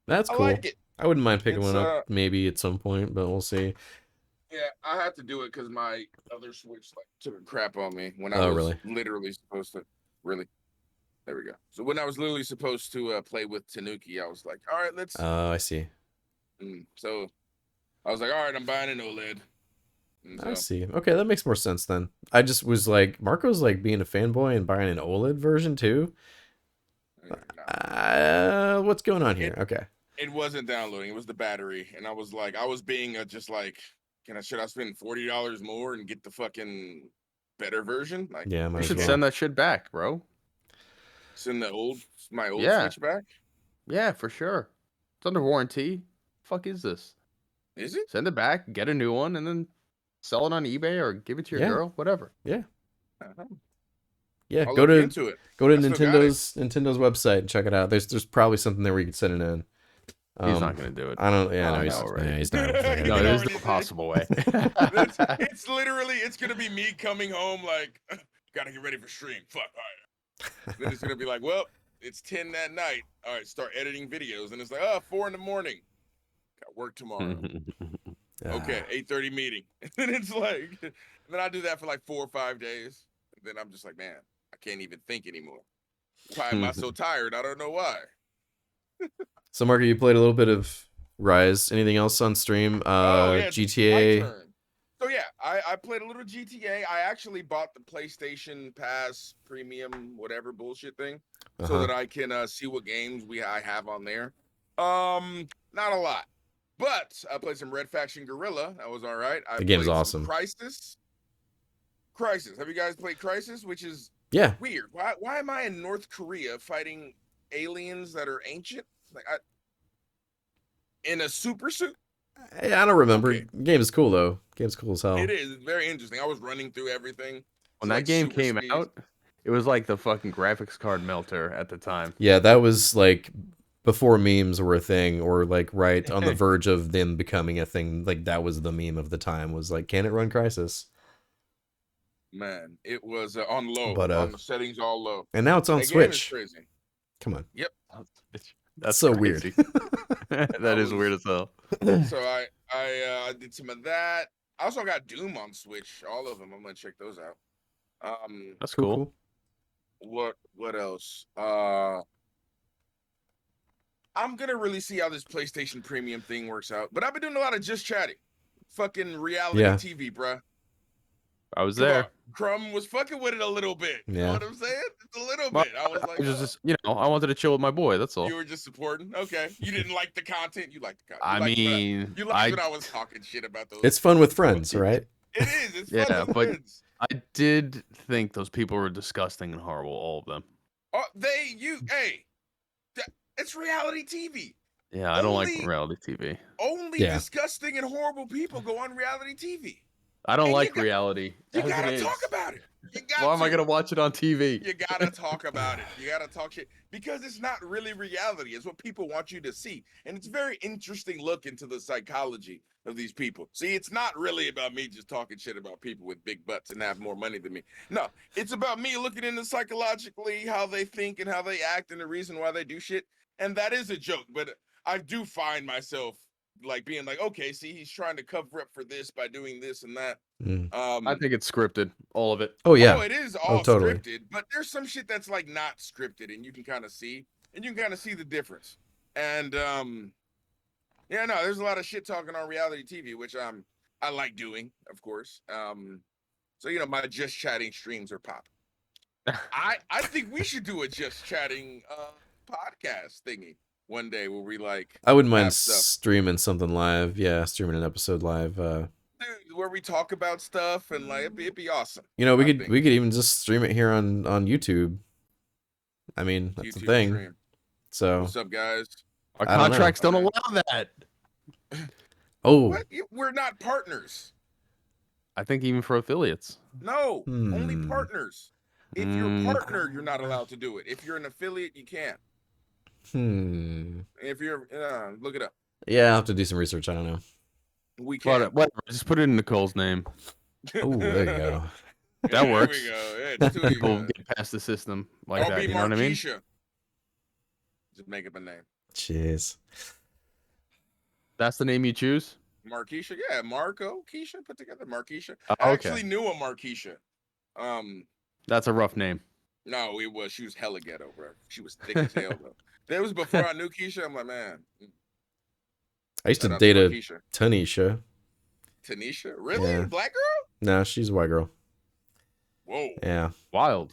That's I cool. like it. I wouldn't mind picking It's, one up maybe at some point, but we'll see. Yeah, I had to do it because my other Switch like took a crap on me when I Oh, was really? literally supposed to. Really, there we go. So when I was literally supposed to play with Tanuki, I was like, all right, let's. Oh, I see. So I was like, all right, I'm buying an OLED. And I so, see. Okay, that makes more sense then. I just was like, Marco's like being a fanboy and buying an OLED version too. no. What's going on here? Okay. It wasn't downloading. It was the battery, and I was like, I was being just like, should I spend $40 more and get the fucking better version? Like, Yeah, You might as should well. send that shit back, bro. send my old Yeah. Switch back. Yeah, for sure. It's under warranty. Fuck is this? Is it? Send it back, get a new one, and then sell it on eBay or give it to your Yeah. girl, whatever. Yeah, I'll go look to into it. go to I still got it. Nintend's website and check it out. There's probably something there where you can send it in. He's not gonna do it. I don't. Yeah, I no, know already. he's not. You No, know there's what no he possible way. It's literally, it's gonna be me coming home like, gotta get ready for stream. Fuck. All right. Then it's gonna be like, well, it's 10 that night. All right, start editing videos, and it's like, 4 in the morning. Got work tomorrow. Okay, 8:30 meeting. And then it's like, then I do that for like 4 or 5 days. And then I'm just like, man, I can't even think anymore. Why am I so tired? I don't know why. So, Marco, you played a little bit of Rise. Anything else on stream? It's my GTA. turn. So yeah, I played a little GTA. I actually bought the PlayStation Pass Premium, whatever bullshit thing, so that I can see what games I have on there. Not a lot, but I played some Red Faction Guerrilla. That was all right. The game's played some awesome. Crisis. Have you guys played Crisis? Which is Yeah. weird. Why am I in North Korea fighting aliens that are ancient? Like in a super suit? I don't remember. Okay. Game is cool though. Game's cool as hell. It is. It's very interesting. I was running through everything. When It's that like game super came speed. out, it was like the fucking graphics card melter at the time. Yeah, that was like before memes were a thing, or like right on the verge of them becoming a thing. Like that was the meme of the time. Was like, can it run Crisis? Man, it was on low, But, on the settings all low. And now it's on That game is Switch. crazy. Come on. That's so weird. crazy. That is weird as hell. So I did some of that. I also got Doom on Switch, all of them. I'm gonna check those out. That's cool. What else? I'm gonna really see how this PlayStation Premium thing works out. But I've been doing a lot of just chatting. Fucking reality Yeah. TV, bruh. I was Come there. on. Crumb was fucking with it a little bit. You know Yeah. what I'm saying? Just a little Well, bit. I was like, I was just, I wanted to chill with my boy. That's all. you were just supporting. Okay. You didn't like the content. You liked the content. I mean, you liked when I was talking shit about those. It's fun with friends, right? It is. It's Yeah, fun with but- friends. I did think those people were disgusting and horrible, all of them. Oh, it's reality TV. Yeah, I don't like Only- reality TV. Only Yeah. disgusting and horrible people go on reality TV. I don't And like reality. You as it gotta is. talk about it. You got Why am I to. gonna watch it on TV? You gotta talk about it. You gotta talk shit because it's not really reality. It's what people want you to see, and it's a very interesting look into the psychology of these people. See, it's not really about me just talking shit about people with big butts and have more money than me. No, it's about me looking into psychologically how they think and how they act and the reason why they do shit. And that is a joke, but I do find myself like being like, okay, see, he's trying to cover up for this by doing this and that. Mm. I think it's scripted, all of it. Oh yeah. Oh, it is Oh, all totally. scripted, but there's some shit that's like not scripted, and you can kind of see, the difference. And yeah, no, there's a lot of shit talking on reality TV, which I like doing, of course. So my just chatting streams are popping. I think we should do a just chatting podcast thingy one day where we like I wouldn't mind have stuff. streaming something live. Yeah, streaming an episode live. Dude, where we talk about stuff and like it'd be awesome. We I could think. we could even just stream it here on YouTube. I mean, that's the YouTube thing. stream. So What's up, guys? Our I don't know. contracts don't allow that. oh, What? We're not partners. I think even for affiliates. No, only Hmm. partners. If you're a partner, you're not allowed to do it. If you're an affiliate, you can. If you're, look it up. Yeah, I'll have to do some research. I don't know. We can. Whatever. Just put it in Nicole's name. Oh, there you go. That works. There we go. Yeah, just do what you People got. get past the system like I'll that. be You know what I mean? Markeisha. Just make up a name. Jeez. That's the name you choose? Markeisha, yeah, Marco, Keisha, put together Markeisha. Oh, I okay. actually knew a Markeisha. That's a rough name. No, she was hella ghetto, bro. She was thick as hell, though. That was before I knew Keisha. I'm like, man. I used shout to out date a Markeisha. Tanisha. Tanisha? Really? Yeah. Black girl? No, she's a white girl. Whoa. Yeah, Wild.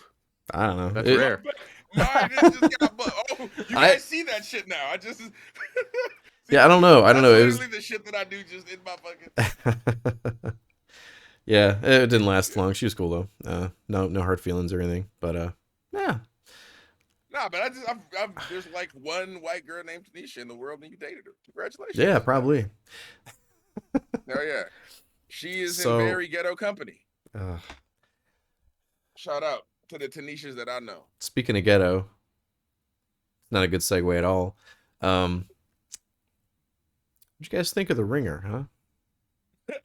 I don't know. That's It- rare. Mine just got you guys see that shit now. I just Yeah, I don't know. I don't know. It was literally the shit that I do just in my fucking. yeah, it didn't last long. She was cool though. No hard feelings or anything. But yeah. Nah, but there's like one white girl named Tanisha in the world, and you dated her. Congratulations. Yeah, probably. Hell yeah. She is So- in very ghetto company. Uh, Shout out to the Tanishas that I know. speaking of ghetto, not a good segue at all. What'd you guys think of The Ringer, huh?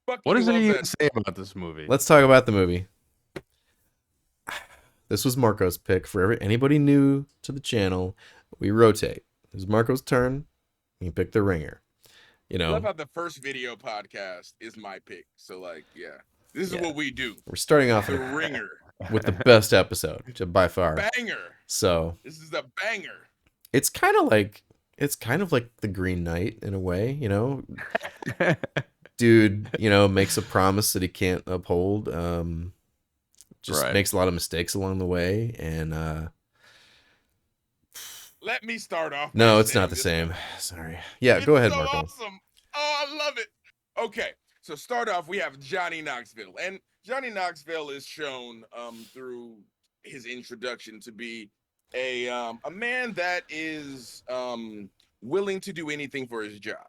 Fuck What you, does it love even that. say about this movie? Let's talk about the movie. This was Marco's pick for anybody new to the channel. We rotate. It was Marco's turn. He picked The Ringer. You I know, love how the first video podcast is my pick. So like, yeah, this is Yeah. what we do. we're starting off The Ringer, with the best episode by far. banger. So This is a banger. it's kind of like The Green Knight in a way, you know. Dude, makes a promise that he can't uphold. Just Right. makes a lot of mistakes along the way, and Let me start off. no, by it's not saying the this same. Sorry. Yeah, It's go ahead, so Marco. Awesome. Oh, I love it. Okay, so start off. We have Johnny Knoxville, and Johnny Knoxville is shown through his introduction to be a man that is willing to do anything for his job,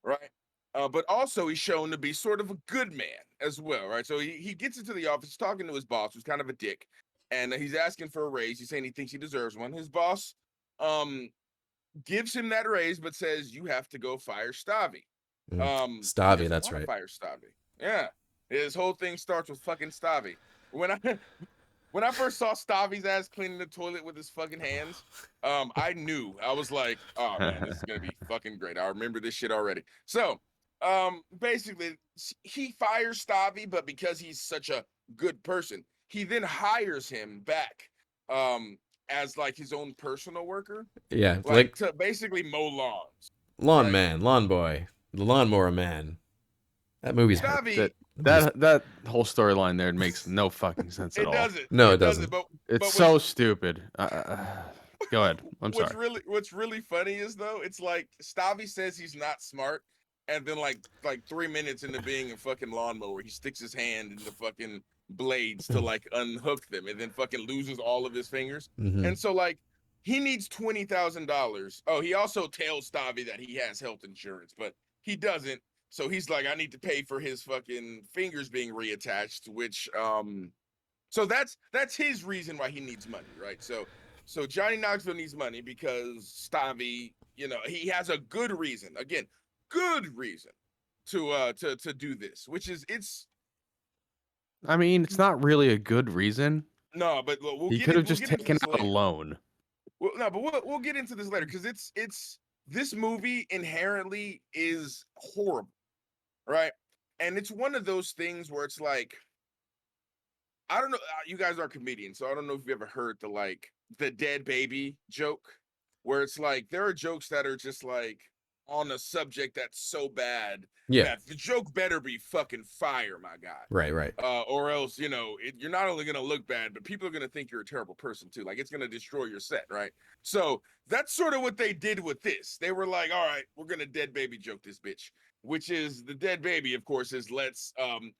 right? But also he's shown to be sort of a good man as well, right? So he gets into the office talking to his boss, who's kind of a dick, and he's asking for a raise. He's saying he thinks he deserves one. His boss gives him that raise, but says you have to go fire Stavi. Stavi, he doesn't that's wanna right. Fire Stavi. Yeah, his whole thing starts with fucking Stavi. When I first saw Stavi's ass cleaning the toilet with his fucking hands, I knew. I was like, oh man, this is gonna be fucking great. I remember this shit already. So, basically, he fires Stavi, but because he's such a good person, he then hires him back, as like his own personal worker, Yeah, like to basically mow lawns. Lawn right. Man, Lawn Boy, the Lawnmower Man. That movie's Stavi, That whole storyline there makes no fucking sense at it all. doesn't. No, it doesn't. But It's but so stupid. Go ahead. I'm sorry. What's really funny is though, it's like Stavi says he's not smart, and then like 3 minutes into being a fucking lawnmower, he sticks his hand in the fucking blades to like unhook them, and then fucking loses all of his fingers. Mhm. And so like he needs $20,000. Oh, he also tells Stavi that he has health insurance, but he doesn't. So he's like, I need to pay for his fucking fingers being reattached, which so that's his reason why he needs money, right? So Johnny Knoxville needs money because Stavi, he has a good reason. Again, good reason to do this, which is I mean, it's not really a good reason. no, but we'll He get could have we'll just get into taken this out a later. loan. Well, no, but we'll get into this later because it's this movie inherently is horrible, right? And it's one of those things where it's like, I don't know, you guys are comedians, so I don't know if you ever heard the dead baby joke, where it's like there are jokes that are just like on a subject that's so bad Yeah. that the joke better be fucking fire, my guy. Right. Or else, you're not only gonna look bad, but people are gonna think you're a terrible person too. Like it's gonna destroy your set, right? So that's sort of what they did with this. They were like, all right, we're gonna dead baby joke this bitch, which is the dead baby, of course, is let's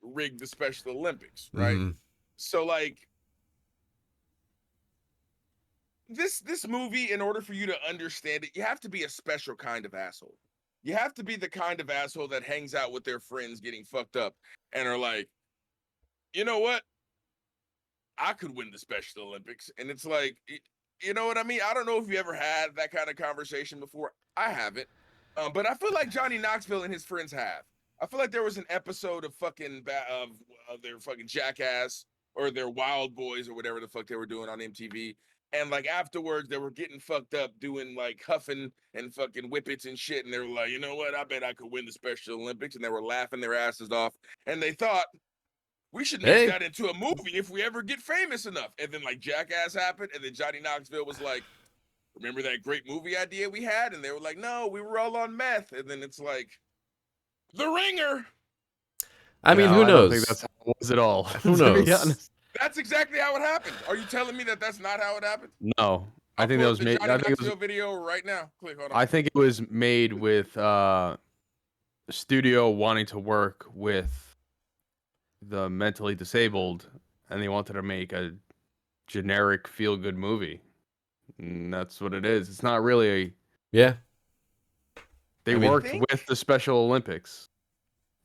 rig the Special Olympics, right? Mhm. So like this movie, in order for you to understand it, you have to be a special kind of asshole. You have to be the kind of asshole that hangs out with their friends getting fucked up and are like, you know what? I could win the Special Olympics. And it's like, you know what I mean? I don't know if you ever had that kind of conversation before. I haven't. But I feel like Johnny Knoxville and his friends have. I feel like there was an episode of fucking of their fucking Jackass or their Wild Boys or whatever the fuck they were doing on MTV. And like afterwards, they were getting fucked up doing like huffing and fucking whippets and shit. And they were like, you know what? I bet I could win the Special Olympics. And they were laughing their asses off. And they thought, we should make Hey. that into a movie if we ever get famous enough. And then like Jackass happened. And then Johnny Knoxville was like, remember that great movie idea we had? And they were like, no, we were all on meth. And then it's like, The Ringer. I mean, No, who I don't think knows? that's how it was at all. Who to be knows? honest. That's exactly how it happened. Are you telling me that that's not how it happened? No, I I'll think pull that up was the made. Johnny I think it Knoxville was. video right now. Click, hold on. I think it was made with the studio wanting to work with the mentally disabled, and they wanted to make a generic feel-good movie. And that's what it is. It's not really a. Yeah. They I mean- worked Think- with the Special Olympics.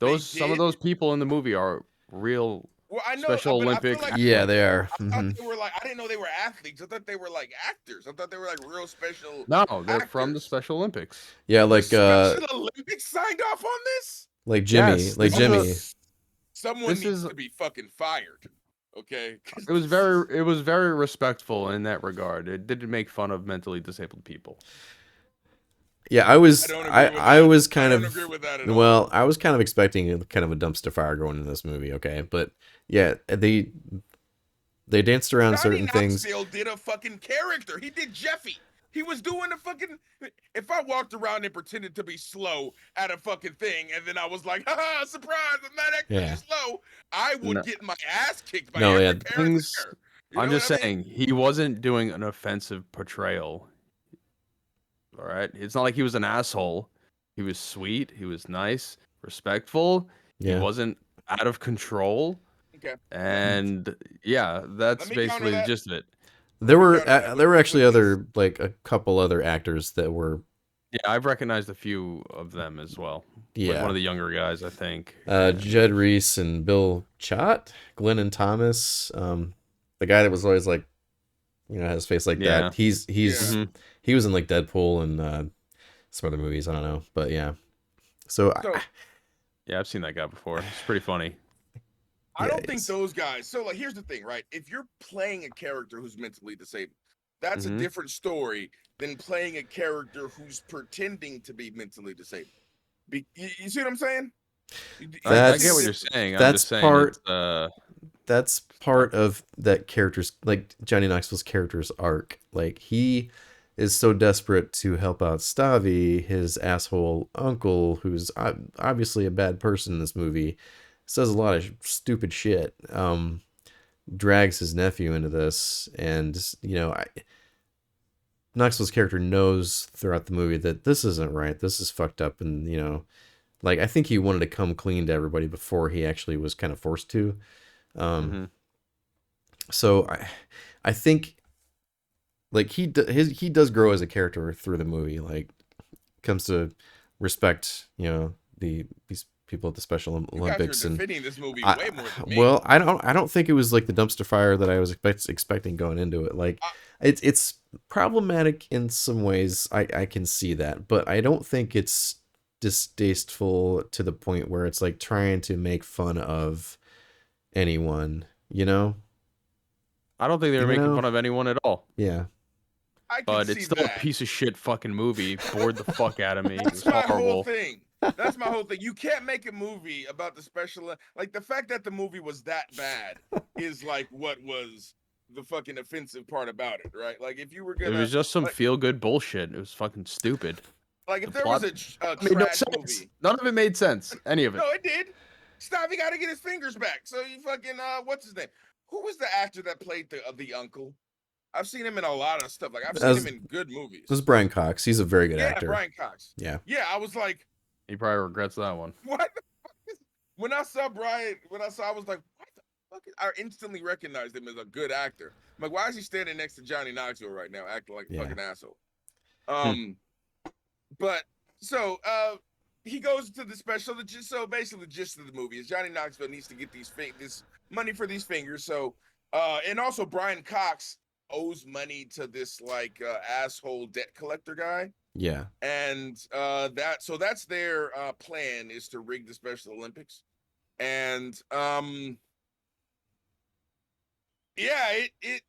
Some of did? those people in the movie are real. Well, I know, Special but Olympic I feel like Yeah, they are. I Mhm. thought they were like, I didn't know they were athletes. I thought they were like actors. I thought they were like real special. No, they're from the actors. Special Olympics. Yeah, like Special Olympics signed off on this. Jimmy, Yes, like this is Jimmy. Someone This needs is- to be fucking fired. Okay. It was very respectful in that regard. It didn't make fun of mentally disabled people. Yeah, I was I don't agree with I that. was I kind don't of agree with that at all. well, I was kind of expecting kind of a dumpster fire going in this movie, okay? But yeah, they danced around Johnny certain things. Knoxville did a fucking character. He did Jeffy. He was doing a fucking. If I walked around and pretended to be slow at a fucking thing, and then I was like, "Ha surprise! I'm not actually Yeah. slow," I would No. get my ass kicked by No, every yeah, character. things- You I'm know just what I mean? saying he wasn't doing an offensive portrayal. All right, it's not like he was an asshole. He was sweet. He was nice, respectful. Yeah. He wasn't out of control. Okay. And yeah, that's me counter basically the that. gist of it. There were got it. there were actually With other like a couple other actors that were Yeah, I've recognized a few of them as well. Like yeah. one of the younger guys, I think. Jed Reese and Bill Chott, Glennon Thomas, the guy that was always like, has his face like Yeah. that. He's Yeah. Mhm. he was in like Deadpool and some other movies. I don't know, but yeah. So, So Yeah, I've seen that guy before. It's pretty funny. I Yeah, don't it think is. those guys. So like, here's the thing, right? If you're playing a character who's mentally disabled, that's a Mhm. different story than playing a character who's pretending to be mentally disabled. You see what I'm saying? I get what you're saying. I'm that's just saying part- it's, that's part of that character's, like Johnny Knoxville's character's arc. Like he is so desperate to help out Stavi, his asshole uncle, who's obviously a bad person in this movie, says a lot of stupid shit, drags his nephew into this, and Knoxville's character knows throughout the movie that this isn't right, this is fucked up, and like I think he wanted to come clean to everybody before he actually was kind of forced to. Mhm. So I think like he does grow as a character through the movie, like comes to respect these people at the Special You guys Olympics, are and defending this movie I, way more than me. well, I don't think it was like the dumpster fire that I was expecting going into it. Like, I, it's problematic in some ways. I can see that, but I don't think it's distasteful to the point where it's like trying to make fun of anyone. You know? I don't think they were You making know? fun of anyone at all. Yeah. I can But see it's still that. a piece of shit fucking movie. Bored the fuck out of me. It That's was my whole horrible. thing. That's my whole thing. You can't make a movie about the special, like the fact that the movie was that bad is like what was the fucking offensive part about it, right? Like if you were It gonna, was just some like, feel good bullshit. It was fucking stupid. like if the there was plot a made no trash sense. movie. None of it made sense. Any of it. No, it did. Stop! He got to get his fingers back. So you fucking what's his name? Who was the actor that played the uncle? I've seen him in a lot of stuff. Like I've seen him in good movies. This is Brian Cox. He's a very good Yeah, actor. Brian Cox. Yeah. Yeah, I was like, He probably regrets that one. what the fuck is... When I saw Brian, I was like, what the fuck I instantly recognized him as a good actor. I'm like, why is he standing next to Johnny Knoxville right now, acting like a fucking asshole? But so he goes to the special. So basically, the gist of the movie is Johnny Knoxville needs to get this money for these fingers. So and also Brian Cox owes money to this like asshole debt collector guy. Yeah. And that's their plan, is to rig the Special Olympics. And yeah, it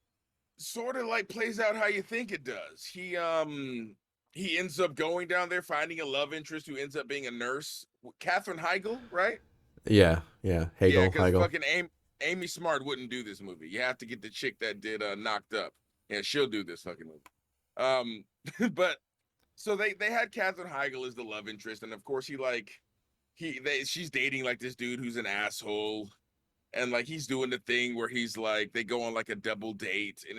sort of like plays out how you think it does. He ends up going down there, finding a love interest who ends up being a nurse, Katherine Heigl, right? Yeah. Hegel. Yeah, because Heigl. fucking Amy Smart wouldn't do this movie. You have to get the chick that did Knocked Up. Yeah, she'll do this fucking movie. But so they had Katherine Heigl as the love interest, and of course she's dating like this dude who's an asshole, and like he's doing the thing where he's like they go on like a double date, and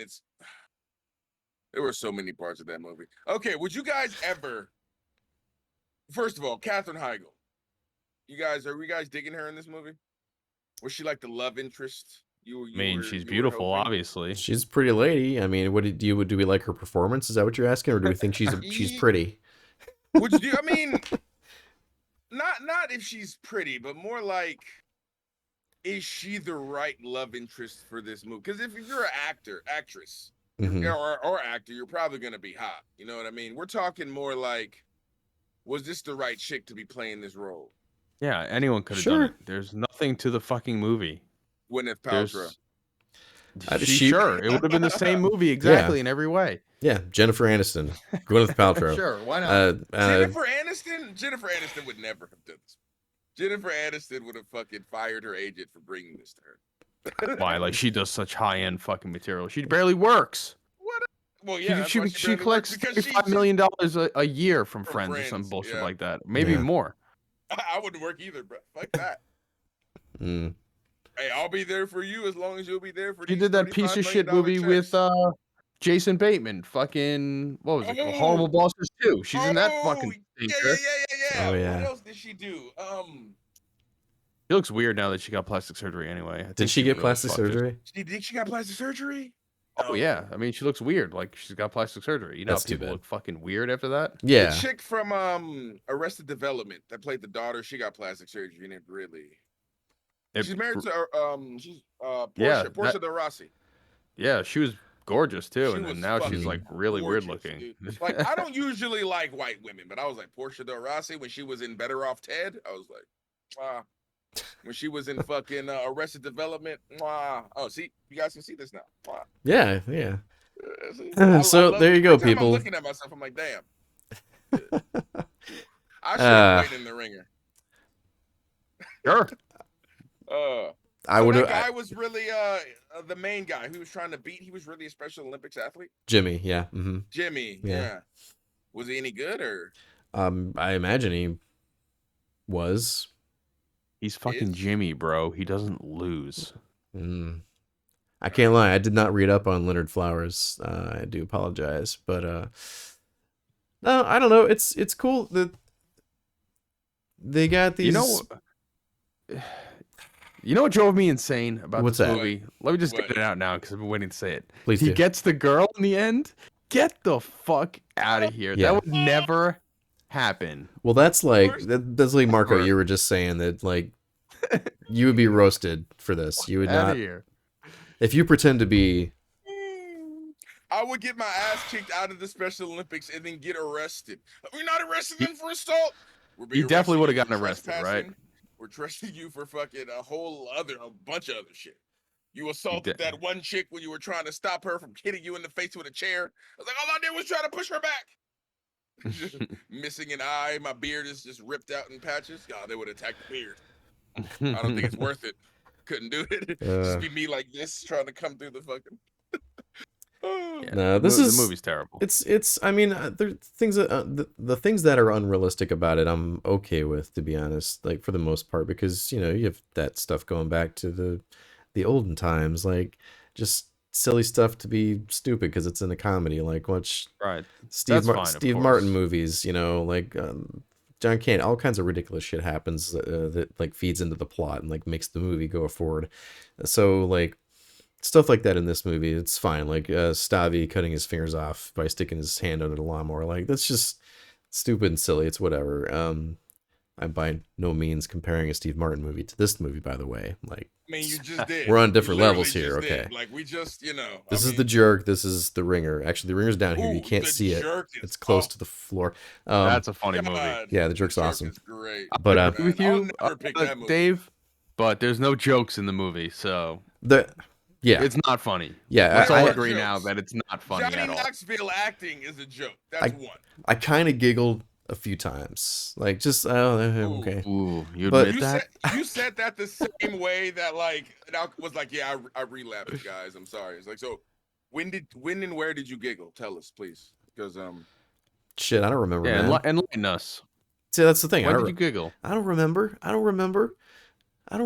there were so many parts of that movie. Okay, would you guys ever? First of all, Katherine Heigl, are you guys digging her in this movie? Was she like the love interest? She's beautiful, obviously. She's a pretty lady. I mean, do we like her performance? Is that what you're asking, or do we think she's pretty? Would you? I mean, not if she's pretty, but more like, is she the right love interest for this movie? Because if you're an actress, or actor, you're probably gonna be hot. You know what I mean? We're talking more like, was this the right chick to be playing this role? Yeah, anyone could have done it. There's nothing to the fucking movie. Gwyneth Paltrow. Sure, it would have been the same movie exactly in every way. Yeah, Jennifer Aniston, Gwyneth Paltrow. Sure, why not? Jennifer Aniston would never have done this. Jennifer Aniston would have fucking fired her agent for bringing this to her. Why? Like, she does such high-end fucking material. She barely works. What? Well, yeah, she collects $35 million a year from Friends or some bullshit like that. Maybe more. I wouldn't work either, bro. Fuck that. Hey, I'll be there for you as long as you'll be there for. She did that piece of shit movie with Jason Bateman. Fucking what was it? Horrible Bosses 2. She's in that fucking. Yeah. Oh yeah. What else did she do? She looks weird now that she got plastic surgery. Anyway, did she get plastic surgery? She got plastic surgery? Oh yeah. I mean, she looks weird. Like she's got plastic surgery. You know, people look fucking weird after that. Yeah. The chick from Arrested Development that played the daughter, she got plastic surgery, and it really. She's married to Portia de Rossi. Yeah, she was gorgeous too, and then now she's like really weird looking. Like I don't usually like white women, but I was like Portia de Rossi when she was in Better Off Ted. I was like, when she was in fucking Arrested Development. Oh, see, you guys can see this now. Yeah. So there you go, people. I'm looking at myself, I'm like, damn. I should have played in The Ringer. Sure. I would have. That guy was really the main guy who was trying to beat. He was really a Special Olympics athlete. Jimmy, yeah. Jimmy, yeah. Was he any good or? I imagine he was. He's fucking Jimmy, bro. He doesn't lose. I can't lie. I did not read up on Leonard Flowers. I do apologize, but no, I don't know. It's cool that they got these. You know what drove me insane about What's this that? movie? Let me just get it out now because I've been waiting to say it. Please he do. gets the girl in the end. Get the fuck out of here. Yeah. That would never, happen. Well, that's like course. that's like Marco. Never. You were just saying that like you would be roasted for this. You would Out not of here. if you pretend to be. I would get my ass kicked out of the Special Olympics and then get arrested. We're not arresting them for assault. We're You definitely arresting would've you for gotten arrested, right? trespassing. We're arresting you for fucking a bunch of other shit. You assaulted that one chick when you were trying to stop her from hitting you in the face with a chair. I was like, all I did was try to push her back. Just missing an eye. My beard is just ripped out in patches. God, they would attack the beard. I don't think it's worth it. Couldn't do it. Just be me like this, trying to come through the fucking. Yeah, No, this is the movie's terrible. It's. I mean, there things that the things that are unrealistic about it, I'm okay with, to be honest. Like for the most part, because you know you have that stuff going back to the olden times, like just silly stuff to be stupid because it's in a comedy. Like watch Right. Steve That's fine, of Steve Martin course. movies. You know, like John Candy. All kinds of ridiculous shit happens that like feeds into the plot and like makes the movie go forward. So like. Stuff like that in this movie, it's fine. Like Stavi cutting his fingers off by sticking his hand under the lawnmower. Like that's just stupid and silly. It's whatever. I'm by no means comparing a Steve Martin movie to this movie, by the way. Like I mean, you just did. we're on different You levels literally here. just Okay. did. Like we just, This is The Jerk. This is The Ringer. Actually, The Ringer's down here. You Ooh, can't The see it. Jerk is It's close up. to the floor. That's a funny movie. God, yeah, The Jerk's Jerk awesome. is great. But I agree with I'll you, never pick that movie. Dave. But there's no jokes in the movie, so yeah, it's not funny. yeah. Let's all I- agree jokes. now that it's not funny Johnny at all. Knoxville acting is a joke. That's one. I kind of giggled a few times. Like just okay. Ooh, you But- admit that? You said that the same way that like and I was like, yeah, I relapsed, guys. I'm sorry. It's like, so when and where did you giggle? Tell us, please, because Shit, I don't remember. Yeah, man. enlighten us. See, that's the thing. When did you giggle? I don't remember. I don't remember. I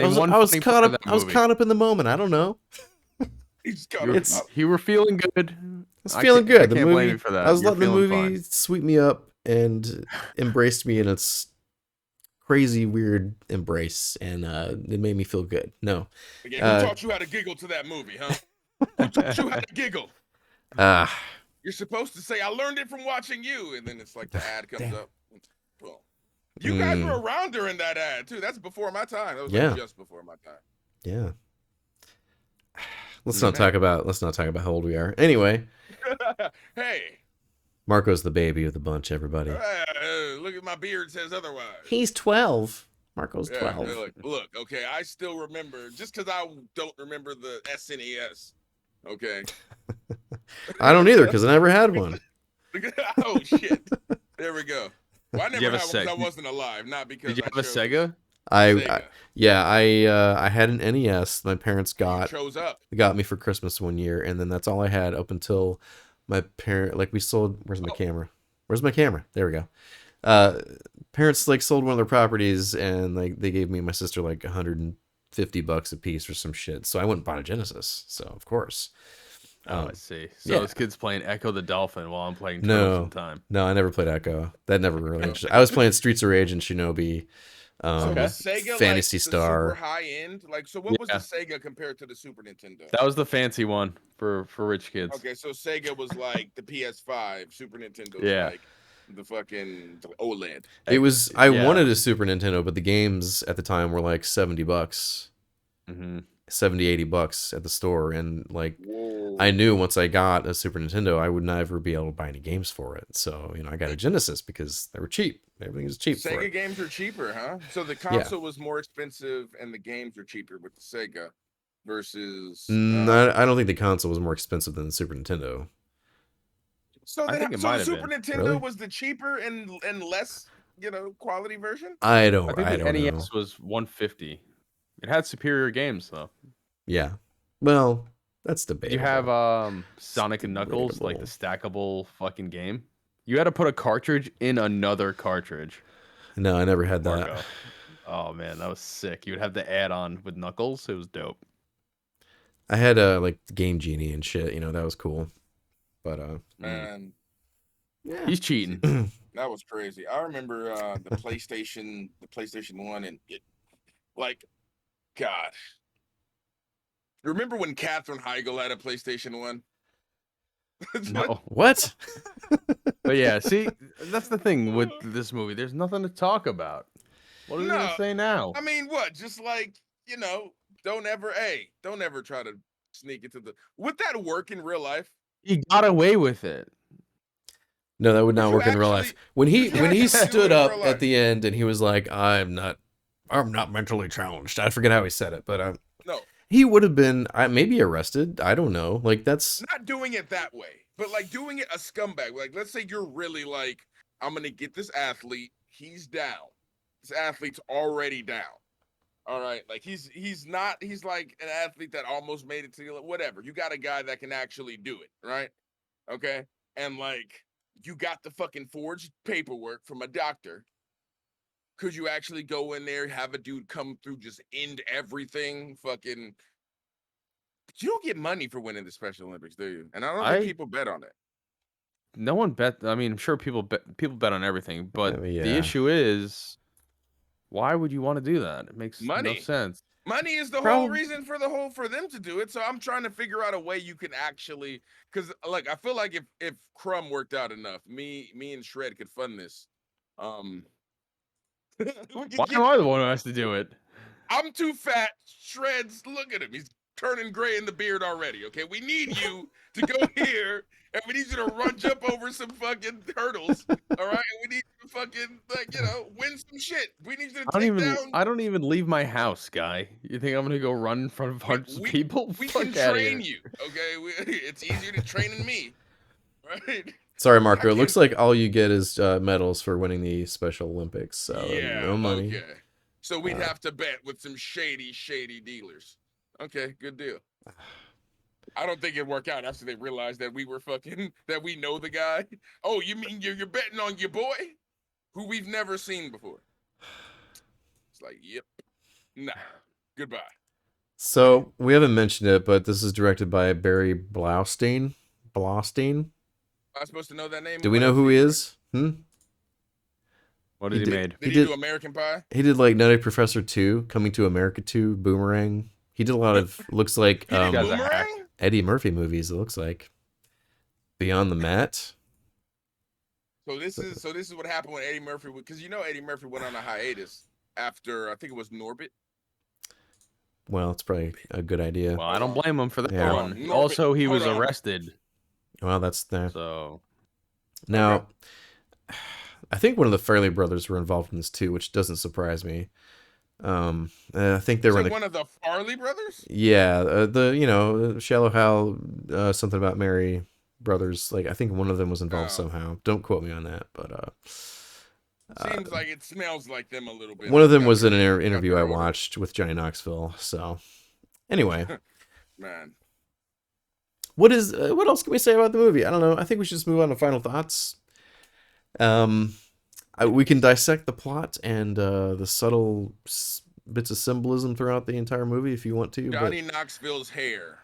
Name one I was funny caught part up. of that I was movie. caught up in the moment. I don't know. he's You got were, It's- you were feeling good. I was feeling I good. The can't movie. blame you for that. I was You're letting the feeling movie fine. sweep me up and embraced me in its crazy, weird embrace, and it made me feel good. No, Again, who taught you how to giggle to that movie, huh? Who taught you how to giggle? You're supposed to say, I learned it from watching you. And then it's like the ad comes Damn. up. Well, you guys were around during that ad, too. That's before my time. That was Yeah. like just before my time. yeah. Let's not talk about how old we are. Anyway, Hey, Marco's the baby of the bunch. Everybody. look at my beard says otherwise. He's 12. Marco's Yeah, 12. look, okay, I still remember, just because I don't remember the SNES, okay? I don't either because I never had one. Oh, shit. There we go. Well, I Did you never have had a one because I Sega? wasn't alive, not because Did you I have a chose Sega? Sega. I had an NES. My parents You got chose up. me for Christmas one year, and then that's all I had up until my parent we sold. Where's my camera? Where's my camera? There we go. Parents like sold one of their properties, and like they gave me and my sister like $150 a piece or some shit. So I went and bought a Genesis. So of course. Oh, I see. So yeah. this kid's playing Echo the Dolphin while I'm playing No. Turtles in Time. No, I never played Echo. That never really interested. I was playing Streets of Rage and Shinobi. So Okay. was Sega Fantasy like, Star. the super high end? Like, so what was Yeah. the Sega compared to the Super Nintendo? That was the fancy one for rich kids. Okay, so Sega was like the PS5, Super Nintendo was Yeah. like the fucking OLED. It was. I Yeah. wanted a Super Nintendo, but the games at the time were like $70, Mm-hmm. 70, $80 at the store, and like Whoa. I knew once I got a Super Nintendo, I would never be able to buy any games for it. So I got a Genesis because they were cheap. Everything was cheap for Sega it. games are cheaper, huh? So the console was more expensive and the games are cheaper with the Sega versus. I don't think the console was more expensive than the Super Nintendo. So I think it so might the have Super been. Nintendo Really? was the cheaper and less, quality version. I don't. I think I the don't know. NES was 150. It had superior games though. Yeah. Well, that's debatable. You have Sonic and Knuckles, like the stackable fucking game. You had to put a cartridge in another cartridge. No, I never had that. Marco. Oh man, that was sick. You would have the add-on with Knuckles. It was dope. I had like Game Genie and shit. That was cool. But Man, yeah. He's cheating. that was crazy. I remember the PlayStation 1, and it, like, God. Remember when Katherine Heigl had a PlayStation 1? No. What? But yeah, see, that's the thing with this movie. There's nothing to talk about. What are they gonna No, say now? I mean, what? Just like, don't ever try to sneak into the. Would that work in real life? He got away with it. No, that would Could not you work in real life. actually? When Could you he actually do stood it in up real at life? the end and he was like, I'm not mentally challenged. I forget how he said it, but No, he would have been maybe arrested. I don't know. Like that's not doing it that way, but like doing it a scumbag. Like, let's say you're really like, I'm gonna get this athlete. He's down. This athlete's already down. All right, like he's not. He's like an athlete that almost made it to whatever. You got a guy that can actually do it, right? Okay, and like you got the fucking forged paperwork from a doctor. Could you actually go in there, have a dude come through, just end everything? Fucking, you don't get money for winning the Special Olympics, do you? And I don't think I people bet on it. No one bet. I mean, I'm sure people bet on everything, but the yeah. issue is, why would you want to do that? It makes no Money. sense. Money is the whole Probably. reason for them to do it. So I'm trying to figure out a way you can actually, because like I feel like if Crumb worked out enough, me and Shred could fund this. We could Why am I the one who has to do it? I'm too fat. Shreds, look at him. He's turning gray in the beard already. Okay, we need you to go here, and we need you to jump over some fucking hurdles. All right, and we need you to fucking win some shit. We need you to take down. I don't even leave my house, guy. You think I'm gonna go run in front of hundreds of people? We Fuck can outta train here. you. Okay, it's easier to train than me. Right? Sorry, Marco. It can't- looks like all you get is medals for winning the Special Olympics. So Yeah. no money. Okay. So we'd have to bet with some shady dealers. Okay, good deal. I don't think it'd work out after they realized that we were that we know the guy. Oh, you mean you're betting on your boy, who we've never seen before? It's like, yep, nah, goodbye. So we haven't mentioned it, but this is directed by Barry Blaustein. Blaustein. Am I supposed to know that name? Do we know who he is? What He has he did- made? Did he did- do American Pie? He did like Nutty Professor 2, Coming to America 2, Boomerang. He did a lot of looks like He did guy's a hack. Boomerang? Eddie Murphy movies. It looks like Beyond the Mat. So this is what happened when Eddie Murphy, because Eddie Murphy went on a hiatus after I think it was Norbit. Well, it's probably a good idea. Well, I don't blame him for that Yeah. one. Norbit, Also, he was hold on. arrested. Well, that's there. So Now, I think one of the Farrelly brothers were involved in this too, which doesn't surprise me. I think they were in One of the Farley brothers? the Shallow Hal, something about Mary brothers. Like I think one of them was involved Oh. somehow. Don't quote me on that, but Seems like it smells like them a little bit. one of them Got was in their- an got interview their I order. watched with Johnny Knoxville. So anyway, Man, what else can we say about the movie? I don't know. I think we should just move on to final thoughts. We can dissect the plot and the subtle bits of symbolism throughout the entire movie if you want to. Johnny Knoxville's hair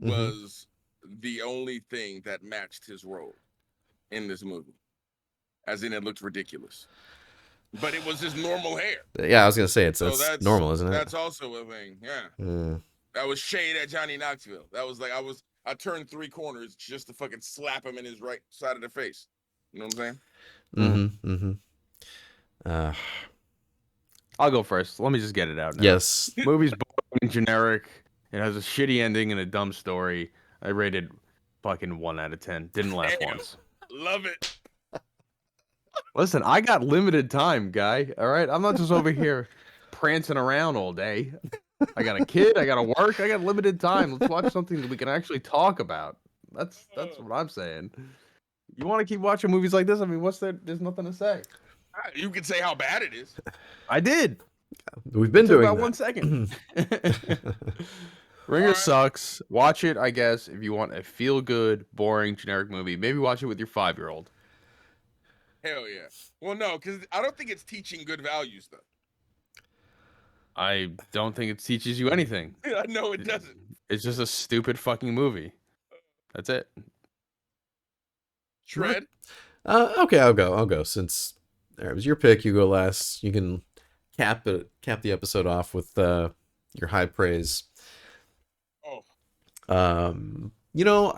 Mhm. was the only thing that matched his role in this movie. As in, it looked ridiculous. But it was his normal hair. But yeah, I was gonna say So that's normal, isn't it? That's also a thing. Yeah. Mm. That was shade at Johnny Knoxville. That was like I turned 3 corners just to fucking slap him in his right side of the face. You know what I'm saying? Mm-hmm. Mm-hmm. I'll go first. Let me just get it out now. Yes. Movie's boring and generic. It has a shitty ending and a dumb story. I rated fucking 1 out of 10. Didn't laugh Damn. once. Love it. Listen, I got limited time, guy. All right, I'm not just over here prancing around all day. I got a kid. I got to work. I got limited time. Let's watch something that we can actually talk about. That's what I'm saying. You want to keep watching movies like this? I mean, what's there? There's nothing to say. You can say how bad it is. I did. We've been Took doing about that. 1 second. Ringer Alright. sucks. Watch it, I guess, if you want a feel-good, boring, generic movie. Maybe watch it with your 5-year-old. Hell yeah. Well, no, because I don't think it's teaching good values though. I don't think it teaches you anything. No, it doesn't. It's just a stupid fucking movie. That's it. Shred. Okay, I'll go. Since it was your pick, you go last. You can cap the episode off with your high praise. Oh, Um, you know,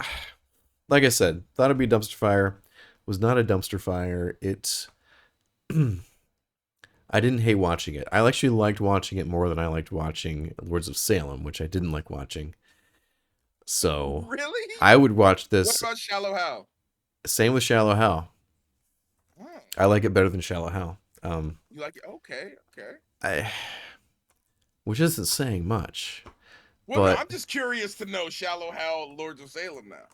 like I said, thought it'd be a dumpster fire. Was not a dumpster fire. It. I didn't hate watching it. I actually liked watching it more than I liked watching Lords of Salem, which I didn't like watching. So Really? I would watch What this. about Shallow Hal? Same with Shallow Hal. Oh, I like it better than Shallow Hal. you like it? Okay, okay. I, which isn't saying much. Well, no, But I'm just curious to know Shallow Hal, Lords of Salem now.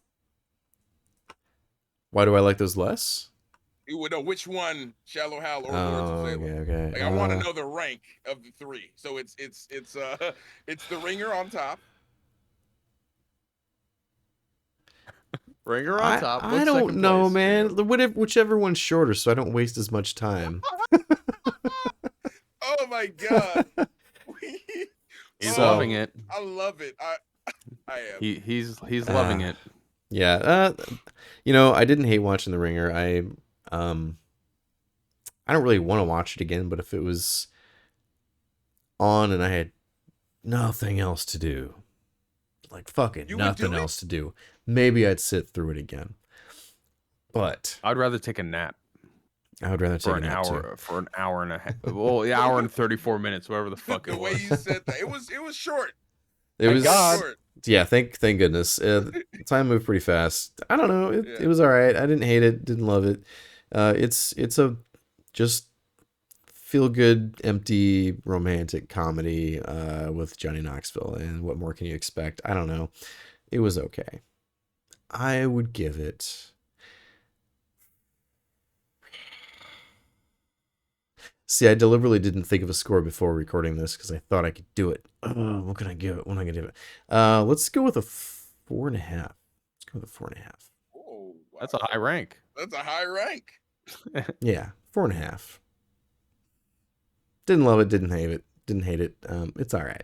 why do I like those less? You would know which one, Shallow Hal or Lords of Oh, Salem. okay. Like I want to know the rank of the three. So it's it's The Ringer on top. Ringer on top. I What's don't second know, place? man. Whichever one's shorter, so I don't waste as much time. Oh my god. He's So- loving it. I love it. I am. He's loving it. Yeah, I didn't hate watching The Ringer. I don't really want to watch it again, but if it was on and I had nothing else to do, like fucking You would nothing do it? else to do, maybe I'd sit through it again. But I'd rather take a nap I would rather take for a an nap hour too. for an hour and a half. Well, the hour and 34 minutes, whatever the fuck The it way was. you said that, it was short. It Thank was God. Short. yeah, thank goodness. The time moved pretty fast. I don't know. Yeah. It was all right. I didn't hate it. Didn't love it. It's a just feel good, empty, romantic comedy with Johnny Knoxville. And what more can you expect? I don't know. It was okay. I would give it. See, I deliberately didn't think of a score before recording this because I thought I could do it. Oh, what can I give it? What am I gonna give it? Let's go with a 4.5. Let's go with a 4.5. Oh, wow. That's a high rank. That's a high rank. Yeah, 4.5. Didn't love it. Didn't hate it. Didn't hate it. It's all right.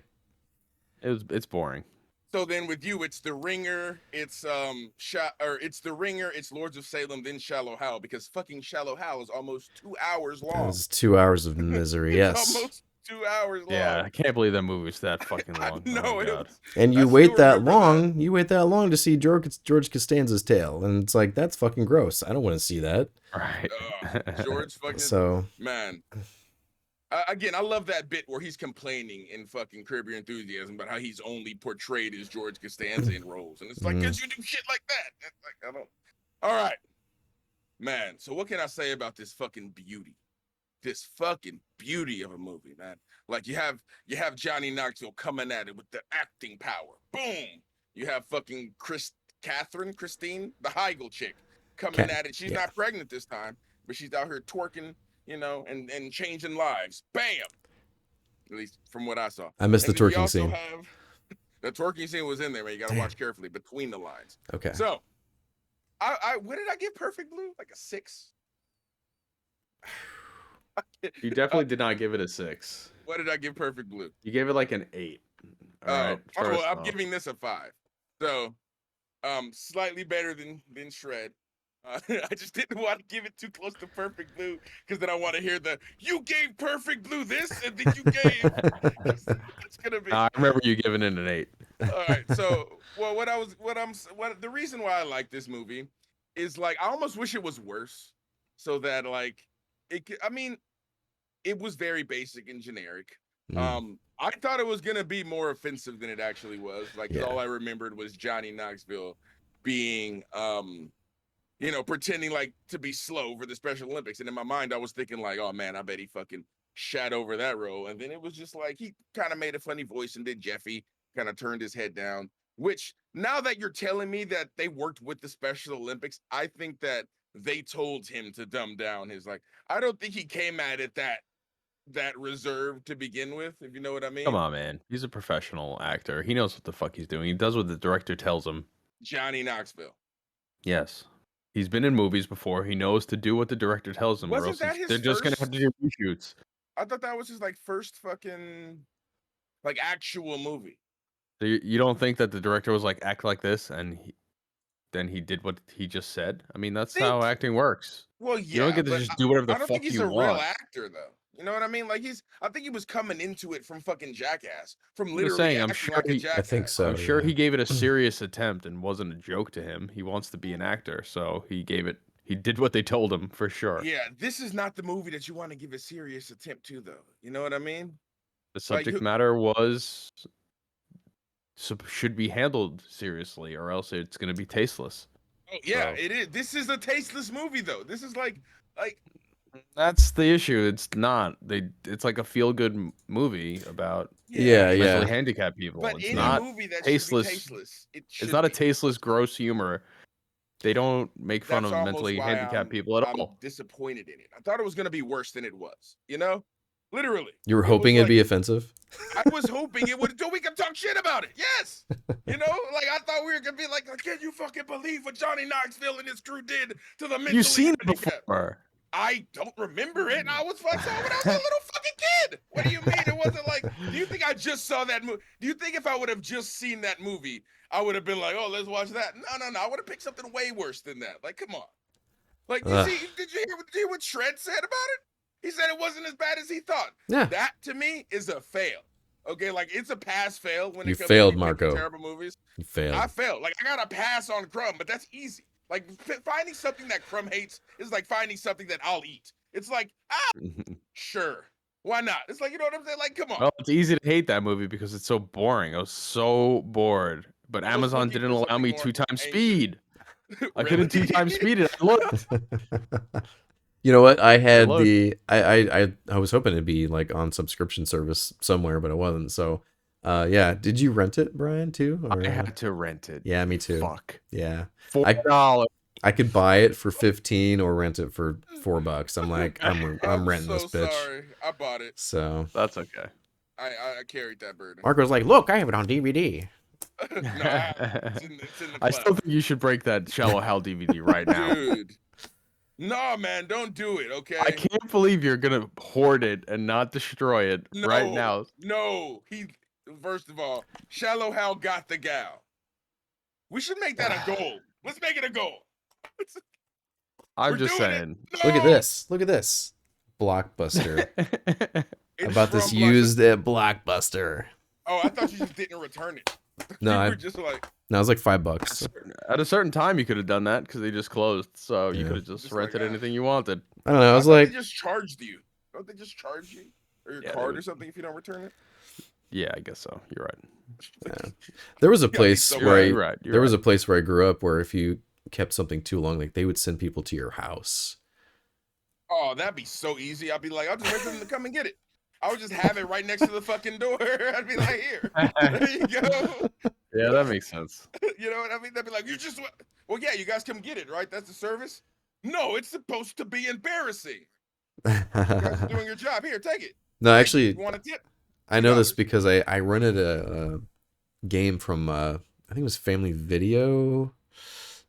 It's boring. So then with you, it's The Ringer, it's it's The Ringer, it's Lords of Salem, then Shallow Hal, because fucking Shallow Hal is almost 2 hours That long. was 2 hours of misery. It's Yes. almost 2 hours long. Yeah, I can't believe that movie was that fucking I long. know Oh my it God. was- And you I still wait that remember long. You wait that long to see George Costanza's tail, and it's like that's fucking gross. I don't want to see that. Right. George fucking So man. Again, I love that bit where he's complaining in fucking Curb Your Enthusiasm about how he's only portrayed as George Costanza in roles, and it's like, Mhm. cause you do shit like that. It's like, I don't. All right, man. So what can I say about this fucking beauty? This fucking beauty of a movie, man. Like you have Johnny Knoxville coming at it with the acting power. Boom. You have fucking Christine, the Heigl chick, coming at it. She's yeah. not pregnant this time, but she's out here twerking, and changing lives. Bam. At least from what I saw. I missed the And then we twerking also scene. have the twerking scene was in there, man. You gotta Damn. watch carefully between the lines. Okay. So, I what did I give Perfect Blue? Like a 6. You definitely did not give it a 6. What did I give Perfect Blue? You gave it like an 8. All right. Well, first I'm off. giving this a 5. So, slightly better than Shred. I just didn't want to give it too close to Perfect Blue because then I want to hear you gave Perfect Blue this and then you gave. It's gonna be. I remember you giving it an 8. All right. So, well, the reason why I like this movie is like I almost wish it was worse, so that like it was very basic and generic. I thought it was gonna be more offensive than it actually was. Like 'cause Yeah. all I remembered was Johnny Knoxville being pretending like to be slow for the Special Olympics, and in my mind I was thinking like, oh man, I bet he fucking shat over that role. And then it was just like he kind of made a funny voice, and then Jeffy kind of turned his head down. Which now that you're telling me that they worked with the Special Olympics, I think that they told him to dumb down his I don't think he came at it that reserved to begin with, if you know what I mean. Come on, man. He's a professional actor. He knows what the fuck he's doing. He does what the director tells him. Johnny Knoxville. Yes. He's been in movies before. He knows to do what the director tells him. Or Wasn't else that his they're just going to have to do reshoots. I thought that was his first fucking actual movie. So you don't think that the director was like, act like this, and then he did what he just said? I mean, that's how acting works. Well, yeah, You don't get to but just do whatever the I don't fuck think he's you a want. real actor though. You know what I mean? Like I think he was coming into it from fucking Jackass, from I'm just literally saying, I'm acting sure like a he- jackass. I think so. I'm sure yeah. he gave it a serious attempt and wasn't a joke to him. He wants to be an actor, so he did what they told him for sure. Yeah, this is not the movie that you want to give a serious attempt to, though. You know what I mean? The Like, subject matter should be handled seriously, or else it's going to be tasteless. oh yeah, So- it is. This is a tasteless movie, though. This is like That's the issue. It's not. It's like a feel-good movie about Yeah, mentally yeah. handicapped people. But It's any not movie that tasteless. should be tasteless, it should It's not a be. tasteless, gross humor. They don't make fun That's of almost mentally why handicapped people at I'm all. disappointed in it. I thought it was gonna be worse than it was. You know, literally. You were It was hoping it'd like- be offensive. I was hoping it would, so we could talk shit about it. Yes, you know, like I thought we were gonna be like, can you fucking believe what Johnny Knoxville and his crew did to the mentally You've seen it handicapped? before. I don't remember it. I was I saw it when I was a little fucking kid. What do you mean? It wasn't like. Do you think I just saw that movie? Do you think if I would have just seen that movie, I would have been like, oh, let's watch that? No. I would have picked something way worse than that. Like, come on. Like, Ugh. did you hear what Shred said about it? He said it wasn't as bad as he thought. Yeah. That to me is a fail. Okay, like it's a pass fail when You it comes failed, to me picking Marco. terrible movies. You failed. I failed. Like I got a pass on Crumb, but that's easy. Like finding something that Crumb hates is like finding something that I'll eat. It's like, sure, why not? It's like, you know what I'm saying? Like, come on. Well, it's easy to hate that movie because it's so boring. I was so bored. But I was Amazon looking didn't for allow something me more 2x angry. speed. I Really? couldn't 2x speed it. I looked. You know what? I had looked. I was hoping it'd be like on subscription service somewhere, but it wasn't. So, yeah. Did you rent it, Brian, too? Or, I had to rent it. yeah, me too. Fuck. Yeah, $4. I could buy it for 15 or rent it for $4. I'm like, I'm renting so this bitch. sorry. I bought it. So That's okay. I carried that burden. Marco's like, look, I have it on DVD. No, it's in the I cloud. still think you should break that Shallow Hal DVD right now. Dude. No, man, don't do it, okay? I can't believe you're gonna hoard it and not destroy it right now. No, first of all, Shallow Hal got the gal. We should make that a goal. Let's make it a goal. I'm We're just doing it. saying. Look at No! this. Look at this. Blockbuster. It's About this from used at Blockbuster. Oh, I thought you just didn't return it. No, You I, were just like, no, it was like $5. At a certain time, you could have done that because they just closed. So you Yeah. could have just Just like, rented ah. anything you wanted. I don't know. I was thought like, they just charged you. Don't they just charge you or your Yeah, they card would. or something if you don't return it? Yeah, I guess so. You're right. there was a Yeah, place so where You're right. there was a place where I grew up where if you kept something too long, like they would send people to your house. Oh, that'd be so easy. I'd be like, I'll just wait for them to come and get it. I would just have it right next to the fucking door. I'd be like, here, there you go. Yeah, that makes sense. You know what I mean? They'd be like, you just, well, yeah, you guys come get it, right? That's the service. No, it's supposed to be embarrassing. You guys are doing your job. Here, take it. No, actually, You want a tip? I know this because I rented a game from I think it was Family Video,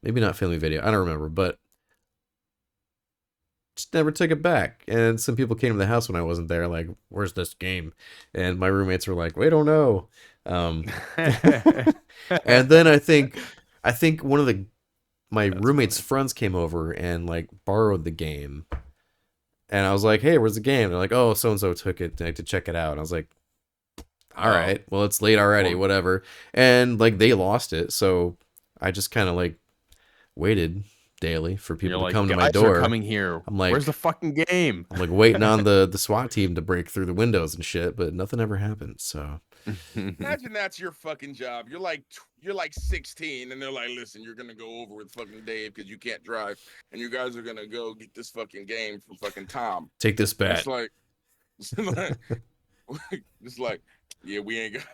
maybe not Family Video, I don't remember, but just never took it back. And some people came to the house when I wasn't there, like, "Where's this game?" And my roommates were like, "We don't know." And then I think one of my That's roommate's friends came over and like borrowed the game. And I was like, "Hey, where's the game?" They're like, "Oh, so and so took it to check it out." And I was like, all Oh. right, well, it's late already, Well- whatever. And like they lost it, so I just kind of like waited daily for people You're to like, come to my "Guys are door. coming here. I'm like- where's the fucking game? I'm like waiting on the SWAT team to break through the windows and shit, but nothing ever happened. So Imagine that's your fucking job. You're like 16, and they're like, listen, you're gonna go over with fucking Dave because you can't drive, and you guys are gonna go get this fucking game from fucking Tom. take this bet. It's like, it's like, yeah, we ain't got.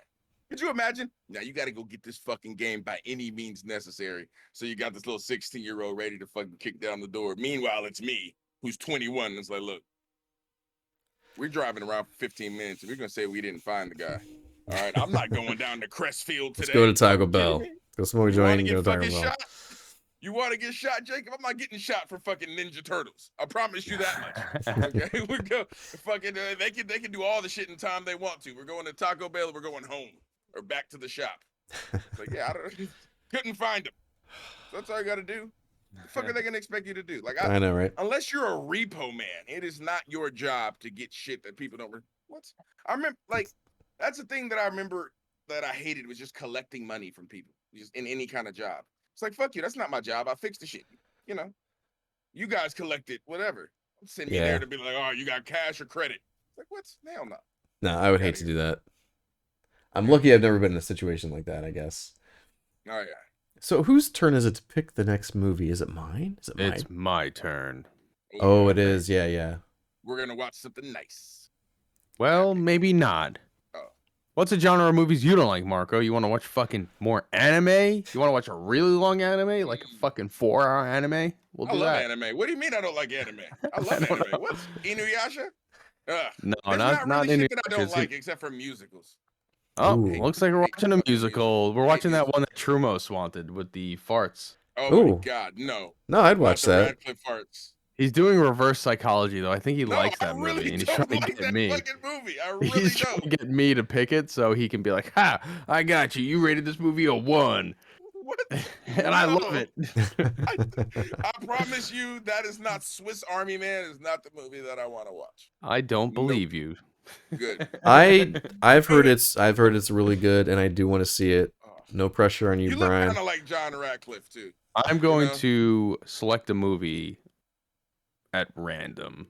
Could you imagine? Now you got to go get this fucking game by any means necessary. So you got this little 16-year-old ready to fucking kick down the door. Meanwhile, it's me who's 21. It's like, look, we're driving around for 15 minutes, and we're gonna say we didn't find the guy. All right, I'm not going down to Crestfield today. Let's go to Taco Are you kidding Bell. me? Go smoke a You want joint to and get go to Taco fucking Bell. shot? You want to get shot, Jacob? I'm not getting shot for fucking Ninja Turtles. I promise you that much. Okay, we go fucking. They can do all the shit in time they want to. We're going to Taco Bell. Or we're going home or back to the shop. It's like, yeah, I couldn't find him. So that's all I got to do. The fuck are they gonna expect you to do? Like, I know, right? unless you're a repo man, it is not your job to get shit that people don't. What? I remember, like, that's the thing that I remember that I hated was just collecting money from people, just in any kind of job. It's like, fuck you, that's not my job. I fixed the shit. You know, you guys collect it, whatever. Send me Yeah. there to be like, oh, you got cash or credit. It's like, what? Hell no. No, I would hate to do that. I'm lucky I've never been in a situation like that, I guess. Oh yeah. So whose turn is it to pick the next movie? Is it mine? Is it mine? It's my turn. Oh, it is. Yeah, yeah. We're gonna watch something nice. Well, maybe not. Oh. What's a genre of movies you don't like, Marco? You want to watch fucking more anime? You want to watch a really long anime, like a fucking 4-hour anime? We'll I do love that. anime. What do you mean I don't like anime? I love don't anime. know. What? Inuyasha? No, There's not really in shit that I don't Inuyasha. like except for musicals. Oh, Ooh. looks like we're watching a musical. We're watching that music. one that Trumos wanted with the farts. Oh my Ooh. god, no. No, I'd Not watch the that. Radcliffe farts. He's doing reverse psychology though. I think he No, likes I that movie, really and he's don't trying to like get that me. fucking movie. I really He's trying don't. to get me to pick it so he can be like, "Ha! I got you. You rated this movie a 1." What? And I love No. it. I promise you, that is not Swiss Army Man. Is not the movie that I want to watch. I don't Nope. believe you. Good. I've heard it's really good, and I do want to see it. Oh. No pressure on you, You look Brian. kind of like John Radcliffe too. I'm going know? to select a movie at random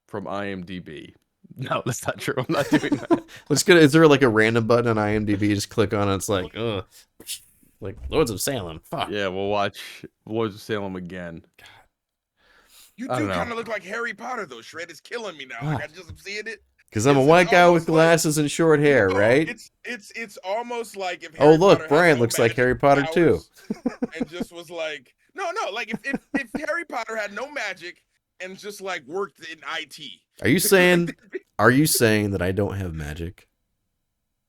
from IMDb. No, that's not true. I'm not doing that. Let's get. Is there like a random button on IMDb? Just click on it. It's like, ugh, like Lords of Salem. Fuck. Yeah, we'll watch Lords of Salem again. You I do don't know. kind of look like Harry Potter though. Shred is killing me now. Like I just am seeing it. Because I'm a It's white guy with almost like- glasses and short hair, No, right? It's almost like if Oh, Harry look, Potter had Brian no looks like magic Harry Potter too. powers and just was like, no, like if Harry Potter had no magic and just like worked in IT. Are you saying? Are you saying that I don't have magic?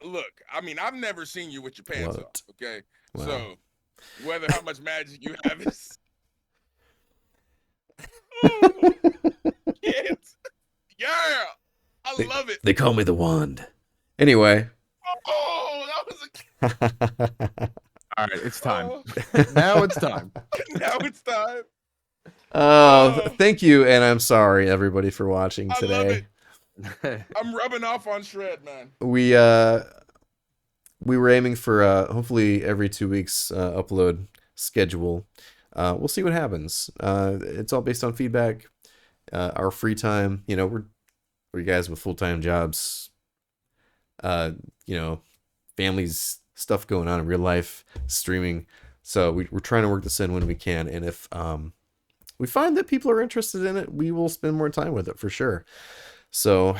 Look, I mean, I've never seen you with your pants What? off. Okay, Wow. so whether how much magic you have is. Yes. Yeah, I love it. They call me the Wand. Anyway. Oh, that was a. All right, it's time. Oh, Now it's time. now it's time. Thank you, and I'm sorry everybody for watching I love today. it. I'm rubbing off on Shred, man. We were aiming for hopefully every 2 weeks upload schedule. We'll see what happens. It's all based on feedback. Our free time, you know, we're guys with full-time jobs, you know, families, stuff going on in real life, streaming. So we're trying to work this in when we can. And if we find that people are interested in it, we will spend more time with it for sure. So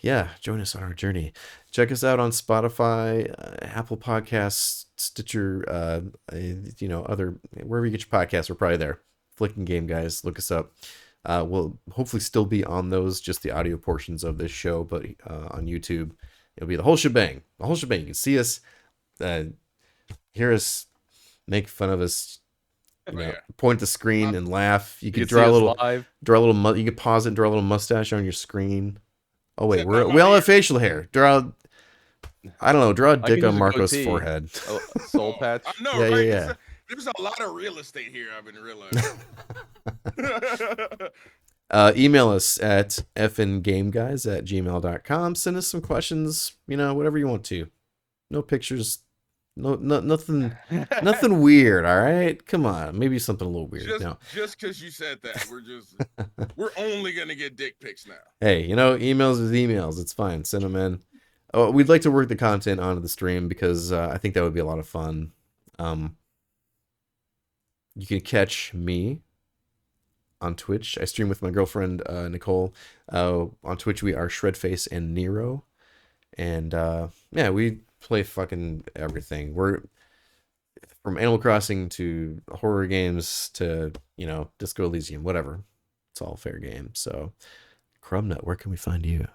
yeah, join us on our journey. Check us out on Spotify, Apple Podcasts, Stitcher, you know, other, wherever you get your podcasts, we're probably there. Flicking Game Guys, look us up. We'll hopefully still be on those, just the audio portions of this show, but on YouTube, it'll be the whole shebang. The whole shebang. You can see us, hear us, make fun of us, you know, yeah. point at the screen and laugh. You You can can draw see a us little, live. you can pause it and draw a little mustache on your screen. Oh wait, Except we not my all have beard. facial hair. Draw, I don't know, draw a I dick can on use a Marco's goatee. forehead. A soul patch. I know, Yeah, right? yeah. There's a lot of real estate here. I've been realizing. Email us at fngameguys@gmail.com. Send us some questions, you know, whatever you want to. No pictures, nothing weird, all right? Come on, maybe something a little weird. No. Just because you said that, we're only gonna get dick pics now. Hey, you know, emails is emails. It's fine. Send them in. Oh, we'd like to work the content onto the stream because I think that would be a lot of fun. You can catch me on Twitch. I stream with my girlfriend, Nicole. On Twitch, we are Shredface and Nero. And yeah, we play fucking everything. We're from Animal Crossing to horror games to, you know, Disco Elysium, whatever. It's all fair game. So, Crumbnut, where can we find you?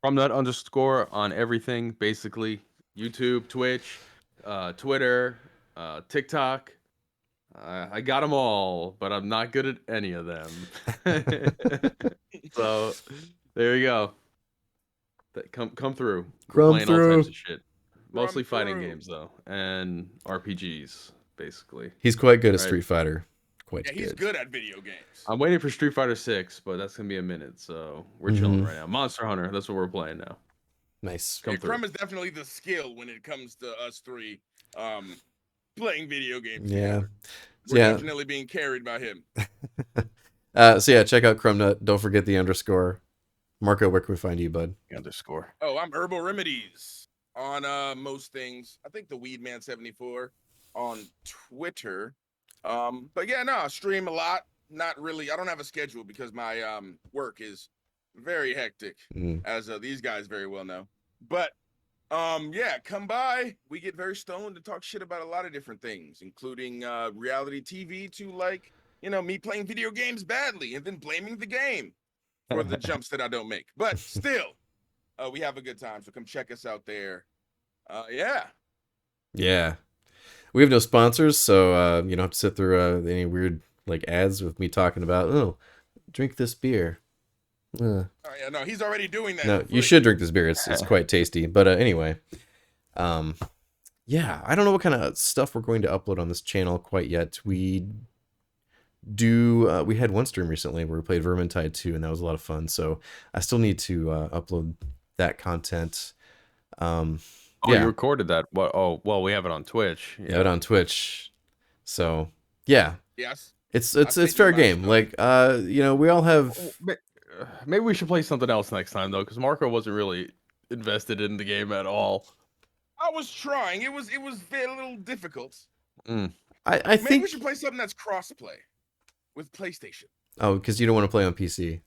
Crumnut_ on everything, basically. YouTube, Twitch, Twitter, TikTok. I got them all, but I'm not good at any of them. So there you go. Come through. We're Come playing all through. types of shit. Mostly fighting through. games though, and RPGs. basically. He's quite good at Right. Street Fighter. Quite Yeah, he's good at video games. I'm waiting for Street Fighter 6, but that's gonna be a minute, so we're chilling right now. Monster Hunter, that's what we're playing now. Nice. Come Yeah, through. Crumb is definitely the skill when it comes to us three playing video games. Yeah. together. We're Yeah. definitely being carried by him. So yeah, check out Crumnut. Don't forget the underscore. Marco, where can we find you, bud? Underscore. Oh, I'm Herbal Remedies on most things. I think the Weedman74 on Twitter. But yeah, no, I stream a lot. Not really. I don't have a schedule because my work is very hectic, as these guys very well know. But yeah, come by. We get very stoned to talk shit about a lot of different things, including reality TV to like, you know, me playing video games badly and then blaming the game for the jumps that I don't make. But still, we have a good time. So come check us out there. Yeah. Yeah. We have no sponsors, so you don't have to sit through any weird like ads with me talking about, oh, drink this beer. Oh yeah, no, he's already doing that. No, for you free. should drink this beer. It's quite tasty. But anyway, yeah, I don't know what kind of stuff we're going to upload on this channel quite yet. We had one stream recently where we played Vermintide 2, and that was a lot of fun. So I still need to upload that content. Oh, Yeah. you recorded that? What? Oh, well, we have it on Twitch. Yeah, it on Twitch. So yeah, Yes. it's sent you fair my game. stuff. Like you know, we all have. Maybe we should play something else next time, though, because Marco wasn't really invested in the game at all. I was trying. It was a little difficult. I Maybe think. we should play something that's crossplay with PlayStation. Oh, because you don't want to play on PC.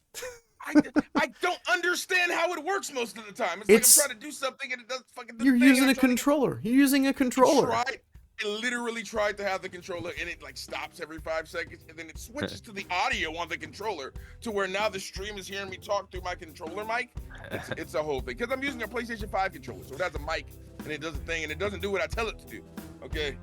I don't understand how it works most of the time. It's It's- like I'm trying to do something and it doesn't fucking do You're the thing, using and a I'm trying to get- controller. You're using a controller. I literally tried to have the controller and it like stops every 5 seconds and then it switches to the audio on the controller to where now the stream is hearing me talk through my controller mic. It's a whole thing because I'm using a PlayStation 5 controller, so it has a mic and it does a thing and it doesn't do what I tell it to do. Okay.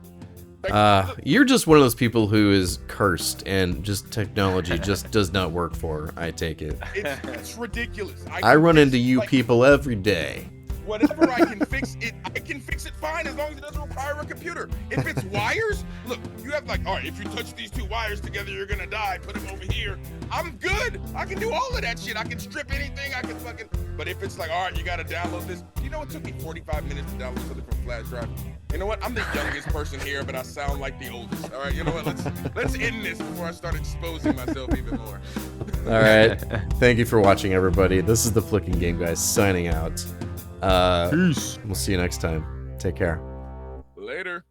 You're just one of those people who is cursed and just technology just does not work for. I take it. It's ridiculous. I can run fix into it, you like, people every day. Whatever I can fix it, I can fix it fine as long as it doesn't require a computer. If it's wires, look, you have like, all right, if you touch these two wires together, you're gonna die. Put them over here. I'm good. I can do all of that shit. I can strip anything. I can fucking. But if it's like, all right, you gotta download this. You know, it took me 45 minutes to download something from flash drive. You know what? I'm the youngest person here, but I sound like the oldest. All right, you know what? Let's end this before I start exposing myself even more. All right. Thank you for watching, everybody. This is the Flicking Game Guys signing out. Peace. We'll see you next time. Take care. Later.